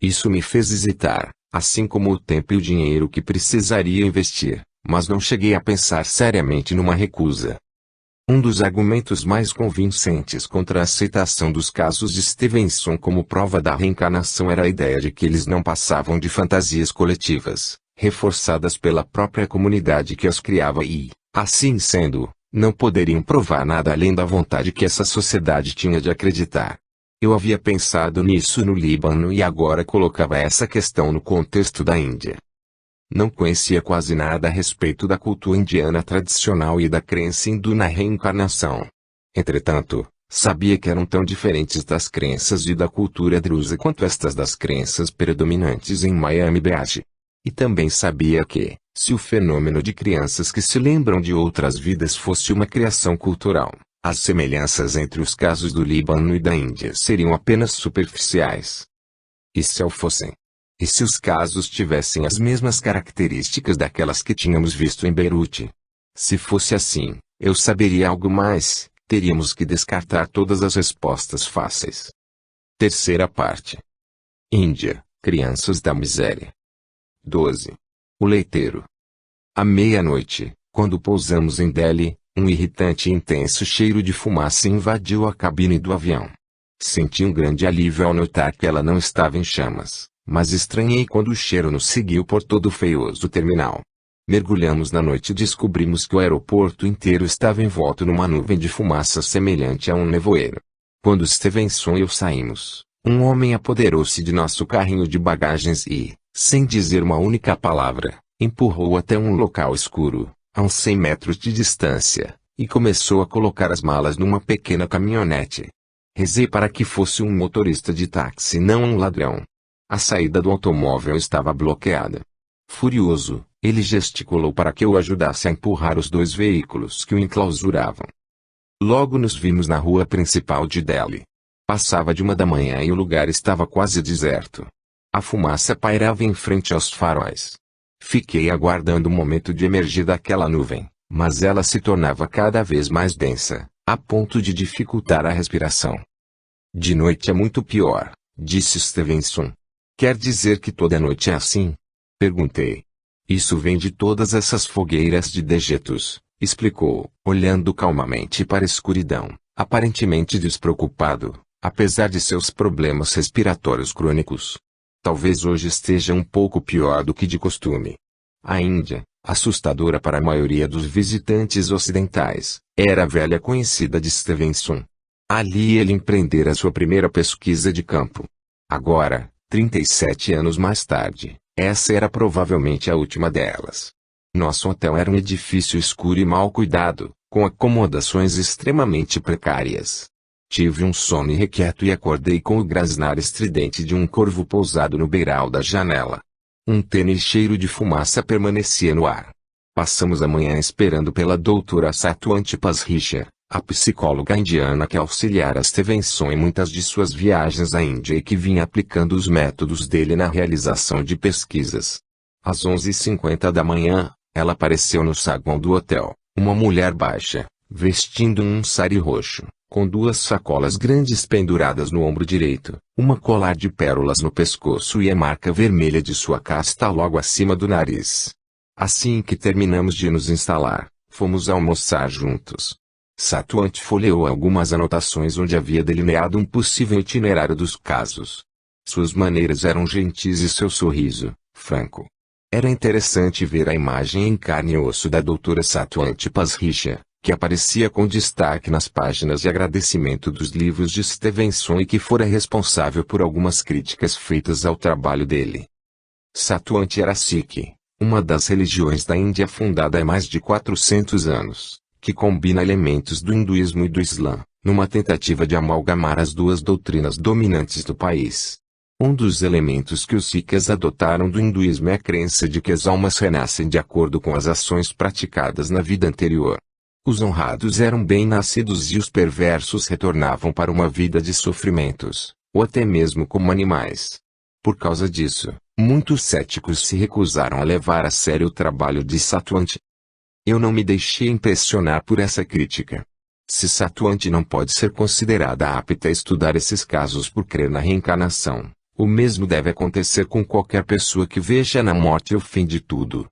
Isso me fez hesitar, assim como o tempo e o dinheiro que precisaria investir, mas não cheguei a pensar seriamente numa recusa. Um dos argumentos mais convincentes contra a aceitação dos casos de Stevenson como prova da reencarnação era a ideia de que eles não passavam de fantasias coletivas, reforçadas pela própria comunidade que os criava e, assim sendo, não poderiam provar nada além da vontade que essa sociedade tinha de acreditar. Eu havia pensado nisso no Líbano e agora colocava essa questão no contexto da Índia. Não conhecia quase nada a respeito da cultura indiana tradicional e da crença hindu na reencarnação. Entretanto, sabia que eram tão diferentes das crenças e da cultura drusa quanto estas das crenças predominantes em Miami Beach. E também sabia que, se o fenômeno de crianças que se lembram de outras vidas fosse uma criação cultural, as semelhanças entre os casos do Líbano e da Índia seriam apenas superficiais. E se o fossem? E se os casos tivessem as mesmas características daquelas que tínhamos visto em Beirute? Se fosse assim, eu saberia algo mais, teríamos que descartar todas as respostas fáceis. Terceira parte. Índia, crianças da miséria. 12. O leiteiro. À meia-noite, quando pousamos em Delhi, um irritante e intenso cheiro de fumaça invadiu a cabine do avião. Senti um grande alívio ao notar que ela não estava em chamas, mas estranhei quando o cheiro nos seguiu por todo o feioso terminal. Mergulhamos na noite e descobrimos que o aeroporto inteiro estava envolto numa nuvem de fumaça semelhante a um nevoeiro. Quando Stevenson e eu saímos, um homem apoderou-se de nosso carrinho de bagagens e, sem dizer uma única palavra, empurrou-o até um local escuro, a uns 100 metros de distância, e começou a colocar as malas numa pequena caminhonete. Rezei para que fosse um motorista de táxi e não um ladrão. A saída do automóvel estava bloqueada. Furioso, ele gesticulou para que eu ajudasse a empurrar os dois veículos que o enclausuravam. Logo nos vimos na rua principal de Delhi. Passava de 1 da manhã e o lugar estava quase deserto. A fumaça pairava em frente aos faróis. Fiquei aguardando o momento de emergir daquela nuvem, mas ela se tornava cada vez mais densa, a ponto de dificultar a respiração. De noite é muito pior, disse Stevenson. Quer dizer que toda noite é assim? Perguntei. Isso vem de todas essas fogueiras de dejetos, explicou, olhando calmamente para a escuridão, aparentemente despreocupado, apesar de seus problemas respiratórios crônicos. Talvez hoje esteja um pouco pior do que de costume. A Índia, assustadora para a maioria dos visitantes ocidentais, era a velha conhecida de Stevenson. Ali ele empreendera sua primeira pesquisa de campo. Agora, 37 anos mais tarde, essa era provavelmente a última delas. Nosso hotel era um edifício escuro e mal cuidado, com acomodações extremamente precárias. Tive um sono irrequieto e acordei com o grasnar estridente de um corvo pousado no beiral da janela. Um tênue cheiro de fumaça permanecia no ar. Passamos a manhã esperando pela doutora Satwant Pasricha, a psicóloga indiana que auxiliara Stevenson em muitas de suas viagens à Índia e que vinha aplicando os métodos dele na realização de pesquisas. Às 11h50 da manhã, ela apareceu no saguão do hotel, uma mulher baixa, vestindo um sari roxo, com 2 sacolas grandes penduradas no ombro direito, uma colar de pérolas no pescoço e a marca vermelha de sua casta logo acima do nariz. Assim que terminamos de nos instalar, fomos almoçar juntos. Satuante folheou algumas anotações onde havia delineado um possível itinerário dos casos. Suas maneiras eram gentis e seu sorriso, franco. Era interessante ver a imagem em carne e osso da doutora Satuante Pasricha, que aparecia com destaque nas páginas de agradecimento dos livros de Stevenson e que fora responsável por algumas críticas feitas ao trabalho dele. Satuante era Sikh, uma das religiões da Índia fundada há mais de 400 anos, que combina elementos do hinduísmo e do islã, numa tentativa de amalgamar as duas doutrinas dominantes do país. Um dos elementos que os Sikhs adotaram do hinduísmo é a crença de que as almas renascem de acordo com as ações praticadas na vida anterior. Os honrados eram bem-nascidos e os perversos retornavam para uma vida de sofrimentos, ou até mesmo como animais. Por causa disso, muitos céticos se recusaram a levar a sério o trabalho de Satuante. Eu não me deixei impressionar por essa crítica. Se Satuante não pode ser considerada apta a estudar esses casos por crer na reencarnação, o mesmo deve acontecer com qualquer pessoa que veja na morte o fim de tudo.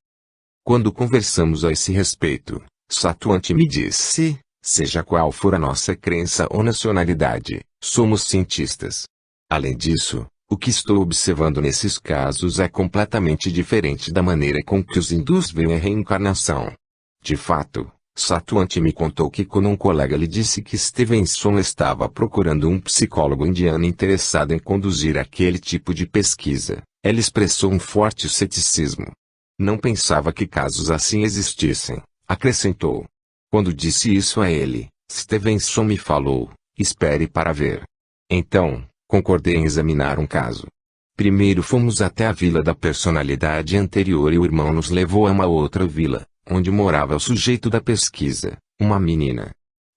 Quando conversamos a esse respeito, Satuante me disse, seja qual for a nossa crença ou nacionalidade, somos cientistas. Além disso, o que estou observando nesses casos é completamente diferente da maneira com que os hindus veem a reencarnação. De fato, Satuante me contou que quando um colega lhe disse que Stevenson estava procurando um psicólogo indiano interessado em conduzir aquele tipo de pesquisa, ela expressou um forte ceticismo. Não pensava que casos assim existissem, acrescentou. Quando disse isso a ele, Stevenson me falou, espere para ver. Então, concordei em examinar um caso. Primeiro fomos até a vila da personalidade anterior e o irmão nos levou a uma outra vila, onde morava o sujeito da pesquisa, uma menina.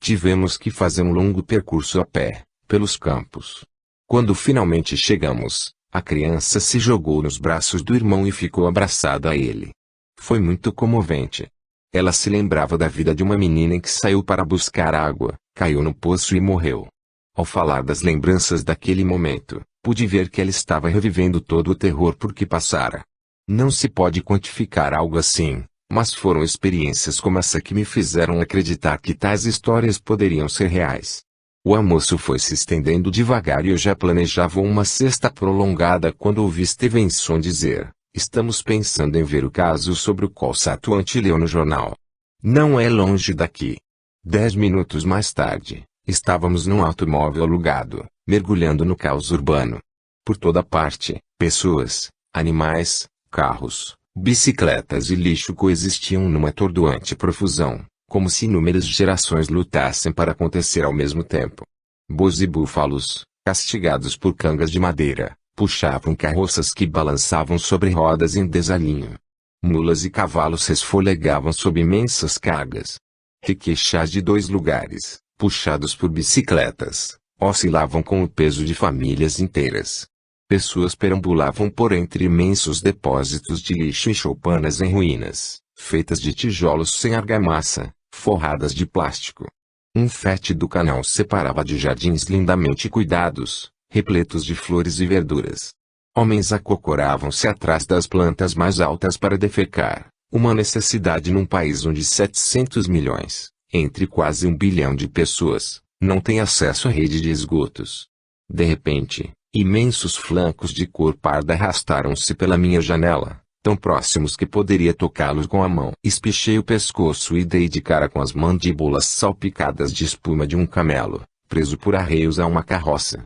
Tivemos que fazer um longo percurso a pé, pelos campos. Quando finalmente chegamos, a criança se jogou nos braços do irmão e ficou abraçada a ele. Foi muito comovente. Ela se lembrava da vida de uma menina que saiu para buscar água, caiu no poço e morreu. Ao falar das lembranças daquele momento, pude ver que ela estava revivendo todo o terror por que passara. Não se pode quantificar algo assim, mas foram experiências como essa que me fizeram acreditar que tais histórias poderiam ser reais. O almoço foi se estendendo devagar e eu já planejava uma cesta prolongada quando ouvi Stevenson dizer, estamos pensando em ver o caso sobre o qual Satuante leu no jornal. Não é longe daqui. 10 minutos mais tarde, estávamos num automóvel alugado, mergulhando no caos urbano. Por toda parte, pessoas, animais, carros, bicicletas e lixo coexistiam numa atordoante profusão, como se inúmeras gerações lutassem para acontecer ao mesmo tempo. Bois e búfalos, castigados por cangas de madeira, puxavam carroças que balançavam sobre rodas em desalinho. Mulas e cavalos resfolegavam sob imensas cargas. Riquechás de 2 lugares, puxados por bicicletas, oscilavam com o peso de famílias inteiras. Pessoas perambulavam por entre imensos depósitos de lixo e choupanas em ruínas, feitas de tijolos sem argamassa, forradas de plástico. Um fétido canal separava de jardins lindamente cuidados, repletos de flores e verduras. Homens acocoravam-se atrás das plantas mais altas para defecar, uma necessidade num país onde 700 milhões, entre quase 1 bilhão de pessoas, não têm acesso à rede de esgotos. De repente, imensos flancos de cor parda arrastaram-se pela minha janela, tão próximos que poderia tocá-los com a mão. Espichei o pescoço e dei de cara com as mandíbulas salpicadas de espuma de um camelo, preso por arreios a uma carroça.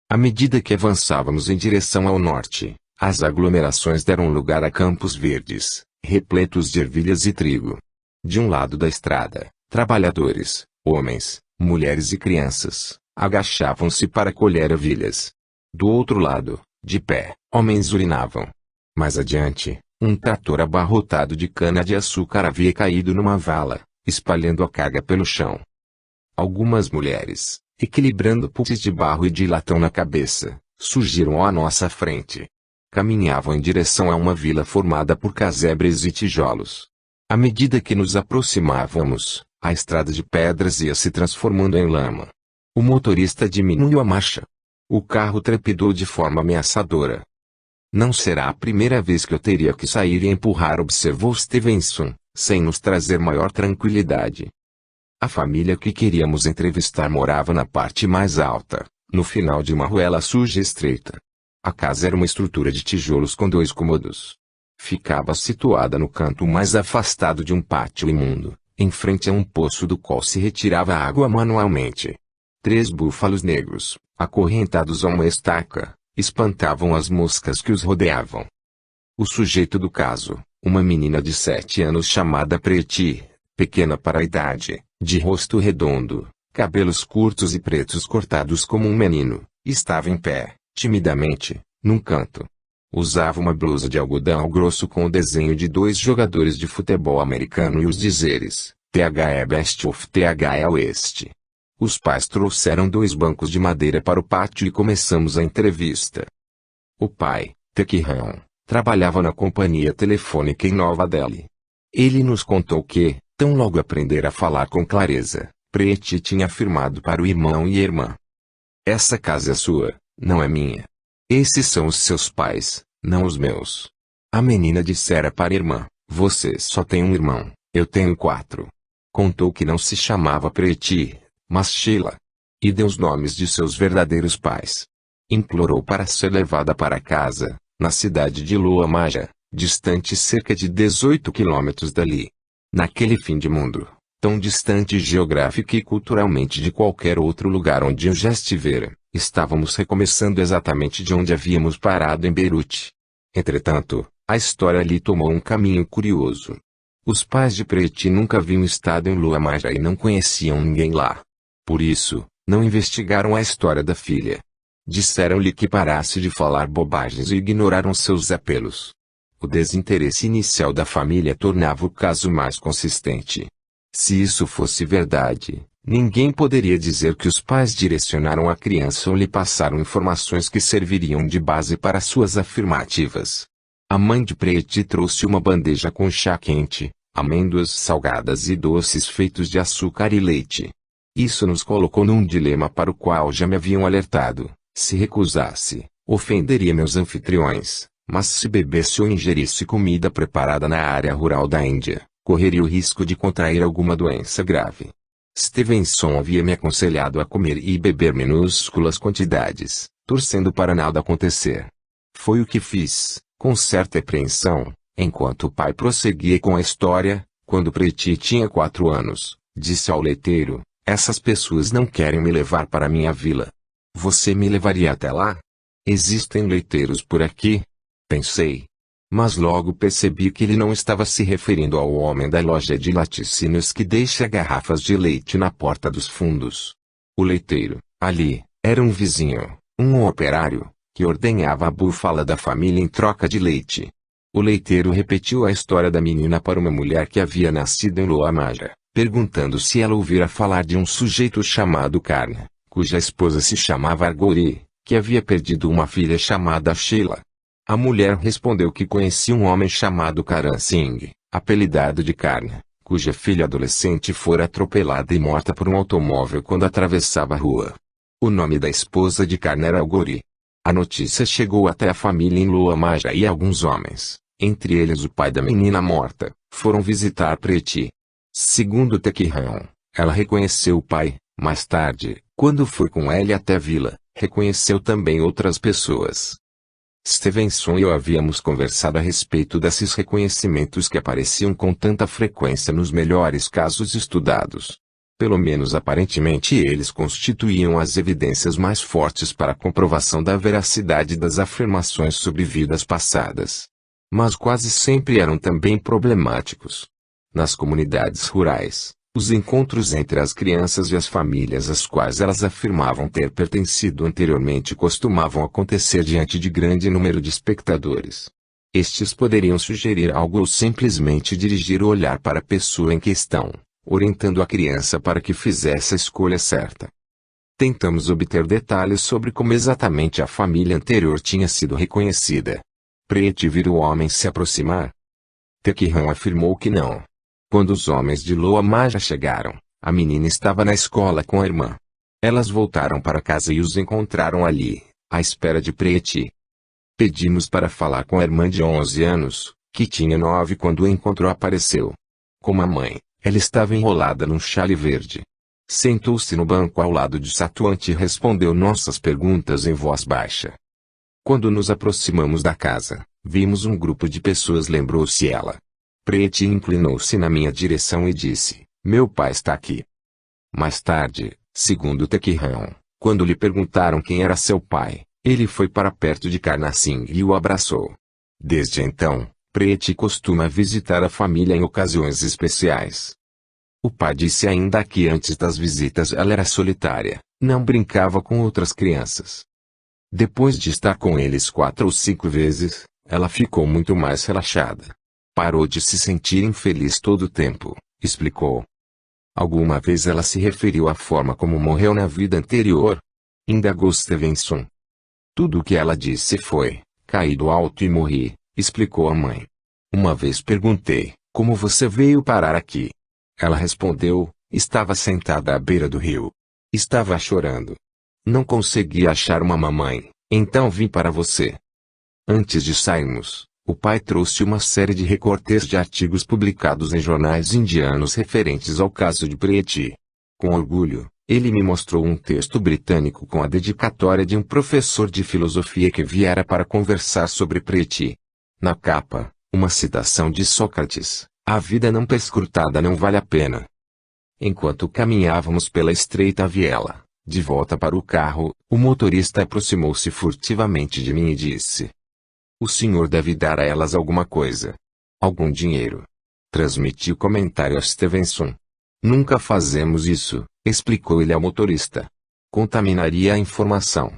À medida que avançávamos em direção ao norte, as aglomerações deram lugar a campos verdes, repletos de ervilhas e trigo. De um lado da estrada, trabalhadores, homens, mulheres e crianças, agachavam-se para colher ervilhas. Do outro lado, de pé, homens urinavam. Mais adiante, um trator abarrotado de cana-de-açúcar havia caído numa vala, espalhando a carga pelo chão. Algumas mulheres, equilibrando potes de barro e de latão na cabeça, surgiram à nossa frente. Caminhavam em direção a uma vila formada por casebres e tijolos. À medida que nos aproximávamos, a estrada de pedras ia se transformando em lama. O motorista diminuiu a marcha. O carro trepidou de forma ameaçadora. Não será a primeira vez que eu teria que sair e empurrar, observou Stevenson, sem nos trazer maior tranquilidade. A família que queríamos entrevistar morava na parte mais alta, no final de uma ruela suja e estreita. A casa era uma estrutura de tijolos com 2 cômodos. Ficava situada no canto mais afastado de um pátio imundo, em frente a um poço do qual se retirava água manualmente. 3 búfalos negros, acorrentados a uma estaca, espantavam as moscas que os rodeavam. O sujeito do caso, uma menina de 7 anos chamada Preti, pequena para a idade, de rosto redondo, cabelos curtos e pretos cortados como um menino, estava em pé, timidamente, num canto. Usava uma blusa de algodão grosso com o desenho de 2 jogadores de futebol americano e os dizeres, "The é best of the é oeste". Os pais trouxeram 2 bancos de madeira para o pátio e começamos a entrevista. O pai, Tekihan, trabalhava na companhia telefônica em Nova Delhi. Ele nos contou que, tão logo aprender a falar com clareza, Preti tinha afirmado para o irmão e a irmã: "Essa casa é sua, não é minha. Esses são os seus pais, não os meus." A menina dissera para a irmã: "Você só tem um irmão, eu tenho 4. Contou que não se chamava Preti, mas Sheila. E deu os nomes de seus verdadeiros pais. Implorou para ser levada para casa, na cidade de Lua Maja, distante cerca de 18 quilômetros dali. Naquele fim de mundo, tão distante geográfica e culturalmente de qualquer outro lugar onde eu já estivera, estávamos recomeçando exatamente de onde havíamos parado em Beirute. Entretanto, a história ali tomou um caminho curioso. Os pais de Preti nunca haviam estado em Lua Maja e não conheciam ninguém lá. Por isso, não investigaram a história da filha. Disseram-lhe que parasse de falar bobagens e ignoraram seus apelos. O desinteresse inicial da família tornava o caso mais consistente. Se isso fosse verdade, ninguém poderia dizer que os pais direcionaram a criança ou lhe passaram informações que serviriam de base para suas afirmativas. A mãe de Preti trouxe uma bandeja com chá quente, amêndoas salgadas e doces feitos de açúcar e leite. Isso nos colocou num dilema para o qual já me haviam alertado. Se recusasse, ofenderia meus anfitriões, mas se bebesse ou ingerisse comida preparada na área rural da Índia, correria o risco de contrair alguma doença grave. Stevenson havia me aconselhado a comer e beber minúsculas quantidades, torcendo para nada acontecer. Foi o que fiz, com certa apreensão, enquanto o pai prosseguia com a história. Quando Preti tinha 4 anos, disse ao leiteiro: "Essas pessoas não querem me levar para minha vila. Você me levaria até lá? Existem leiteiros por aqui?" Pensei. Mas logo percebi que ele não estava se referindo ao homem da loja de laticínios que deixa garrafas de leite na porta dos fundos. O leiteiro, ali, era um vizinho, um operário, que ordenhava a búfala da família em troca de leite. O leiteiro repetiu a história da menina para uma mulher que havia nascido em Lua Maja, perguntando se ela ouvira falar de um sujeito chamado Karna, cuja esposa se chamava Argori, que havia perdido uma filha chamada Sheila. A mulher respondeu que conhecia um homem chamado Karan Singh, apelidado de Karna, cuja filha adolescente fora atropelada e morta por um automóvel quando atravessava a rua. O nome da esposa de Karna era Argori. A notícia chegou até a família em Lua Maja e alguns homens, entre eles o pai da menina morta, foram visitar Preti. Segundo Tekihan, ela reconheceu o pai. Mais tarde, quando foi com ele até a vila, reconheceu também outras pessoas. Stevenson e eu havíamos conversado a respeito desses reconhecimentos que apareciam com tanta frequência nos melhores casos estudados. Pelo menos aparentemente eles constituíam as evidências mais fortes para a comprovação da veracidade das afirmações sobre vidas passadas. Mas quase sempre eram também problemáticos. Nas comunidades rurais, os encontros entre as crianças e as famílias às quais elas afirmavam ter pertencido anteriormente costumavam acontecer diante de grande número de espectadores. Estes poderiam sugerir algo ou simplesmente dirigir o olhar para a pessoa em questão, orientando a criança para que fizesse a escolha certa. Tentamos obter detalhes sobre como exatamente a família anterior tinha sido reconhecida. Preti viu o homem se aproximar. Tekihan afirmou que não. Quando os homens de Lua Maja chegaram, a menina estava na escola com a irmã. Elas voltaram para casa e os encontraram ali, à espera de Preti. Pedimos para falar com a irmã de 11 anos, que tinha 9 quando o encontro apareceu. Como a mãe, Ela estava enrolada num chale verde. Sentou-se no banco ao lado de Satuante e respondeu nossas perguntas em voz baixa. Quando nos aproximamos da casa, vimos um grupo de pessoas, lembrou-se ela. Preti inclinou-se na minha direção e disse, meu pai está aqui. Mais tarde, segundo Tequirão, quando lhe perguntaram quem era seu pai, ele foi para perto de Karnasing e o abraçou. Desde então, Preti costuma visitar a família em ocasiões especiais. O pai disse ainda que antes das visitas ela era solitária, não brincava com outras crianças. Depois de estar com eles 4 ou 5 vezes, ela ficou muito mais relaxada. Parou de se sentir infeliz todo o tempo, explicou. Alguma vez ela se referiu à forma como morreu na vida anterior? Indagou Stevenson. Tudo o que ela disse foi, caí do alto e morri, explicou a mãe. Uma vez perguntei, como você veio parar aqui? Ela respondeu, estava sentada à beira do rio. Estava chorando. Não conseguia achar uma mamãe, então vim para você. Antes de sairmos, o pai trouxe uma série de recortes de artigos publicados em jornais indianos referentes ao caso de Preti. Com orgulho, ele me mostrou um texto britânico com a dedicatória de um professor de filosofia que viera para conversar sobre Preti. Na capa, uma citação de Sócrates, a vida não perscrutada não vale a pena. Enquanto caminhávamos pela estreita viela, de volta para o carro, o motorista aproximou-se furtivamente de mim e disse: o senhor deve dar a elas alguma coisa. Algum dinheiro. Transmiti o comentário a Stevenson. Nunca fazemos isso, explicou ele ao motorista. Contaminaria a informação.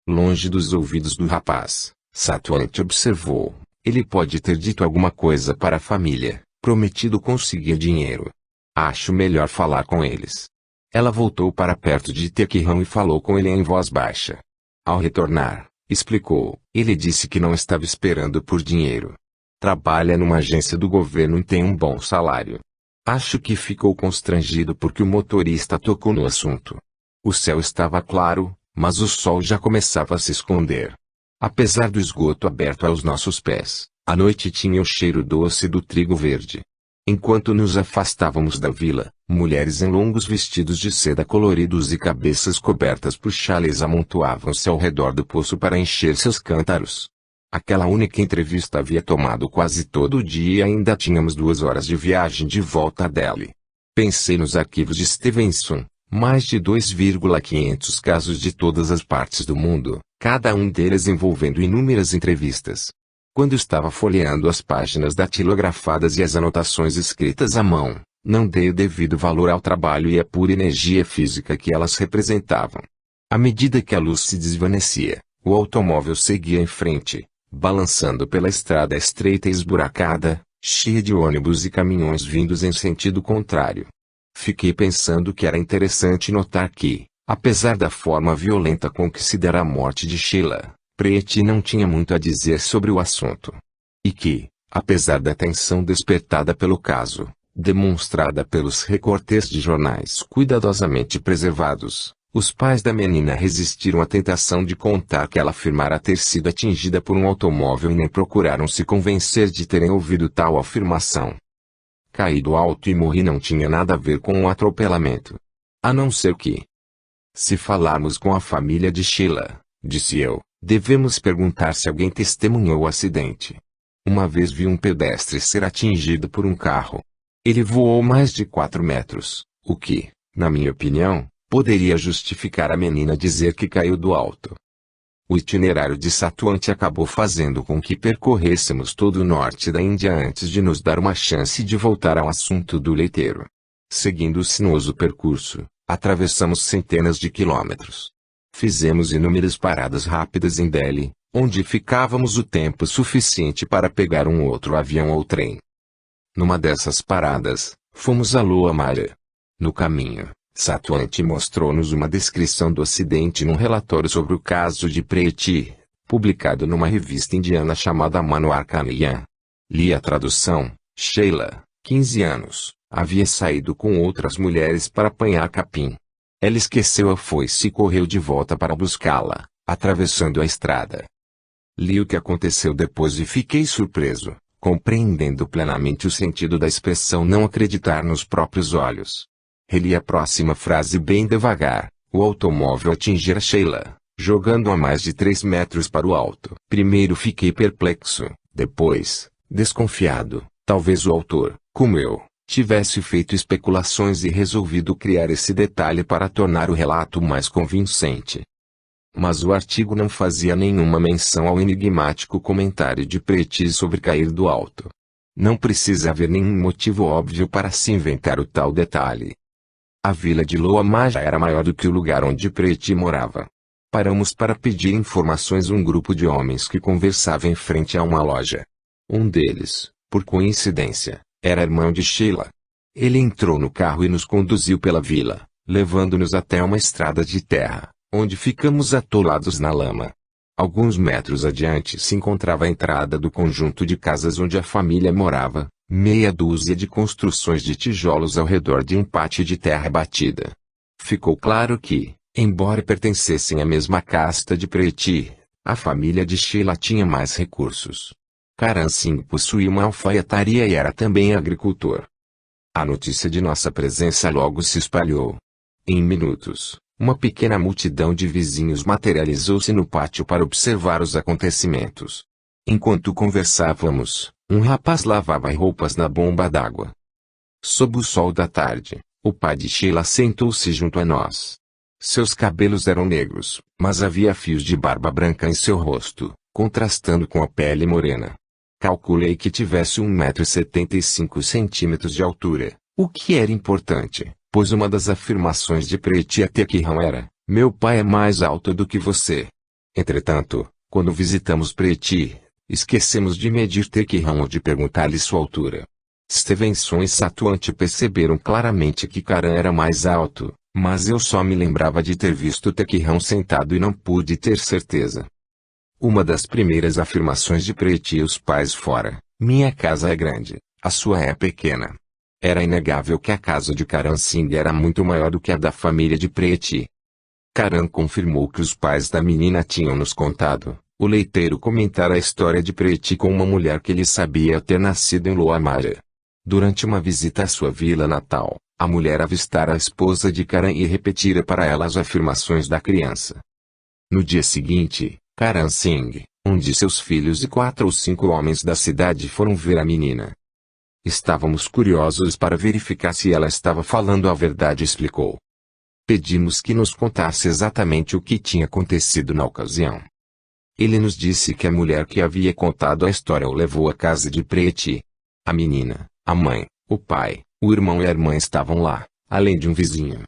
Longe dos ouvidos do rapaz, Satuante observou. Ele pode ter dito alguma coisa para a família, prometido conseguir dinheiro. Acho melhor falar com eles. Ela voltou para perto de Tequirão e falou com ele em voz baixa. Ao retornar, explicou, ele disse que não estava esperando por dinheiro. Trabalha numa agência do governo e tem um bom salário. Acho que ficou constrangido porque o motorista tocou no assunto. O céu estava claro, mas o sol já começava a se esconder. Apesar do esgoto aberto aos nossos pés, a noite tinha o cheiro doce do trigo verde. Enquanto nos afastávamos da vila, mulheres em longos vestidos de seda coloridos e cabeças cobertas por chales amontoavam-se ao redor do poço para encher seus cântaros. Aquela única entrevista havia tomado quase todo o dia e ainda tínhamos 2 horas de viagem de volta a Delhi. Pensei nos arquivos de Stevenson, mais de 2.500 casos de todas as partes do mundo, cada um deles envolvendo inúmeras entrevistas. Quando estava folheando as páginas datilografadas e as anotações escritas à mão, não dei o devido valor ao trabalho e à pura energia física que elas representavam. À medida que a luz se desvanecia, o automóvel seguia em frente, balançando pela estrada estreita e esburacada, cheia de ônibus e caminhões vindos em sentido contrário. Fiquei pensando que era interessante notar que, apesar da forma violenta com que se dera a morte de Sheila, Preti não tinha muito a dizer sobre o assunto. E que, apesar da tensão despertada pelo caso, demonstrada pelos recortes de jornais cuidadosamente preservados, os pais da menina resistiram à tentação de contar que ela afirmara ter sido atingida por um automóvel e nem procuraram se convencer de terem ouvido tal afirmação. Caí do alto e morri não tinha nada a ver com o atropelamento. A não ser que, se falarmos com a família de Sheila, disse eu, devemos perguntar se alguém testemunhou o acidente. Uma vez vi um pedestre ser atingido por um carro. Ele voou mais de 4 metros, o que, na minha opinião, poderia justificar a menina dizer que caiu do alto. O itinerário de Satuante acabou fazendo com que percorrêssemos todo o norte da Índia antes de nos dar uma chance de voltar ao assunto do leiteiro. Seguindo o sinuoso percurso, atravessamos centenas de quilômetros. Fizemos inúmeras paradas rápidas em Delhi, onde ficávamos o tempo suficiente para pegar um outro avião ou trem. Numa dessas paradas, fomos a Lua Mara. No caminho, Satuante mostrou-nos uma descrição do acidente num relatório sobre o caso de Preti, publicado numa revista indiana chamada Manoarkaniyan. Li a tradução. Sheila, 15 anos, havia saído com outras mulheres para apanhar capim. Ela esqueceu a foice e correu de volta para buscá-la, atravessando a estrada. Li o que aconteceu depois e fiquei surpreso. compreendendo plenamente o sentido da expressão não acreditar nos próprios olhos. Reli a próxima frase bem devagar. O automóvel atingira Sheila, jogando a mais de 3 metros para o alto. Primeiro fiquei perplexo, depois, desconfiado. Talvez o autor, como eu, tivesse feito especulações e resolvido criar esse detalhe para tornar o relato mais convincente. Mas o artigo não fazia nenhuma menção ao enigmático comentário de Pretty sobre cair do alto. Não precisa haver nenhum motivo óbvio para se inventar o tal detalhe. A vila de Loa Maja era maior do que o lugar onde Pretty morava. Paramos para pedir informações um grupo de homens que conversava em frente a uma loja. Um deles, por coincidência, era irmão de Sheila. Ele entrou no carro e nos conduziu pela vila, levando-nos até uma estrada de terra, onde ficamos atolados na lama. Alguns metros adiante se encontrava a entrada do conjunto de casas onde a família morava, meia dúzia de construções de tijolos ao redor de um pátio de terra batida. Ficou claro que, embora pertencessem à mesma casta de Pretty, a família de Sheila tinha mais recursos. Karan Singh possuía uma alfaiataria e era também agricultor. A notícia de nossa presença logo se espalhou. Em minutos, uma pequena multidão de vizinhos materializou-se no pátio para observar os acontecimentos. Enquanto conversávamos, um rapaz lavava roupas na bomba d'água. Sob o sol da tarde, o pai de Sheila sentou-se junto a nós. Seus cabelos eram negros, mas havia fios de barba branca em seu rosto, contrastando com a pele morena. Calculei que tivesse 1,75 m de altura, o que era importante, pois uma das afirmações de Pretty até que era: meu pai é mais alto do que você. Entretanto, quando visitamos Pretty, esquecemos de medir Tequirão ou de perguntar-lhe sua altura. Stevenson e Satuante perceberam claramente que Karan era mais alto, mas eu só me lembrava de ter visto Tequirão sentado e não pude ter certeza. Uma das primeiras afirmações de Pretty e os pais fora: minha casa é grande, a sua é pequena. Era inegável que a casa de Karan Singh era muito maior do que a da família de Pretty. Karan confirmou que os pais da menina tinham nos contado. O leiteiro comentara a história de Pretty com uma mulher que ele sabia ter nascido em Loa Maja. Durante uma visita à sua vila natal, a mulher avistara a esposa de Karan e repetira para ela as afirmações da criança. No dia seguinte, Karan Singh, um de seus filhos e 4 ou 5 homens da cidade foram ver a menina. Estávamos curiosos para verificar se ela estava falando a verdade, explicou. Pedimos que nos contasse exatamente o que tinha acontecido na ocasião. Ele nos disse que a mulher que havia contado a história o levou à casa de Pretty. A menina, a mãe, o pai, o irmão e a irmã estavam lá, além de um vizinho.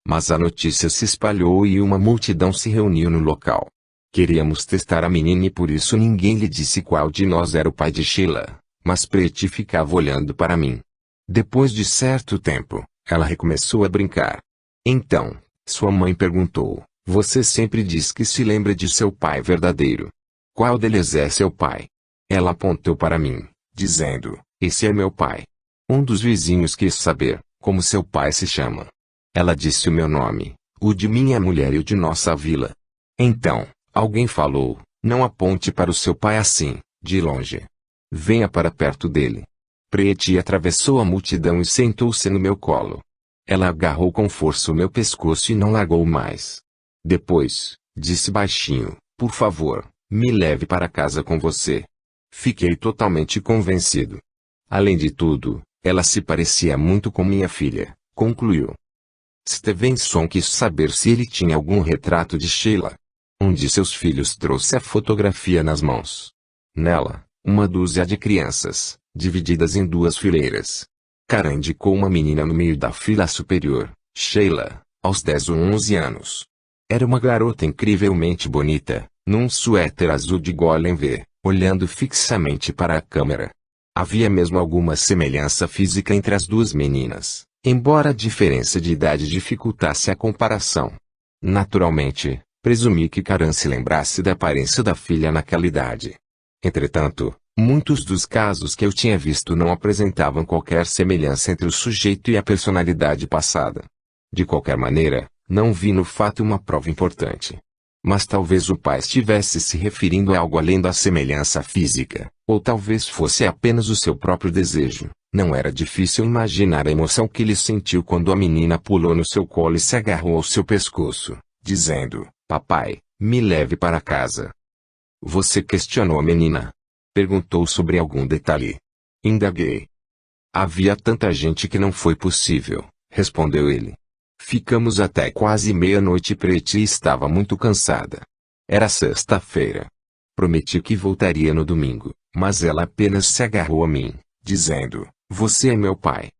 Mas a notícia se espalhou e uma multidão se reuniu no local. Queríamos testar a menina e por isso ninguém lhe disse qual de nós era o pai de Sheila, mas Pretty ficava olhando para mim. Depois de certo tempo, ela recomeçou a brincar. Então, sua mãe perguntou: você sempre diz que se lembra de seu pai verdadeiro. Qual deles é seu pai? Ela apontou para mim, dizendo: esse é meu pai. Um dos vizinhos quis saber como seu pai se chama. Ela disse o meu nome, o de minha mulher e o de nossa vila. Então, alguém falou: não aponte para o seu pai assim, de longe. Venha para perto dele. Pretty atravessou a multidão e sentou-se no meu colo. Ela agarrou com força o meu pescoço e não largou mais. Depois, disse baixinho: por favor, me leve para casa com você. Fiquei totalmente convencido. Além de tudo, ela se parecia muito com minha filha, concluiu. Stevenson quis saber se ele tinha algum retrato de Sheila. Um de seus filhos trouxe a fotografia nas mãos. Nela, uma dúzia de crianças, divididas em 2 fileiras. Karan indicou uma menina no meio da fila superior, Sheila, aos 10 ou 11 anos. Era uma garota incrivelmente bonita, num suéter azul de Golem V, olhando fixamente para a câmera. Havia mesmo alguma semelhança física entre as 2 meninas, embora a diferença de idade dificultasse a comparação. Naturalmente, presumi que Karan se lembrasse da aparência da filha naquela idade. Entretanto, muitos dos casos que eu tinha visto não apresentavam qualquer semelhança entre o sujeito e a personalidade passada. De qualquer maneira, não vi no fato uma prova importante. Mas talvez o pai estivesse se referindo a algo além da semelhança física, ou talvez fosse apenas o seu próprio desejo. Não era difícil imaginar a emoção que ele sentiu quando a menina pulou no seu colo e se agarrou ao seu pescoço, dizendo: "Papai, me leve para casa." "Você questionou a menina?" Perguntou sobre algum detalhe. Indaguei. "Havia tanta gente que não foi possível", respondeu ele. "Ficamos até quase meia-noite e Pretty estava muito cansada. Era sexta-feira. Prometi que voltaria no domingo, mas ela apenas se agarrou a mim, dizendo: 'Você é meu pai.'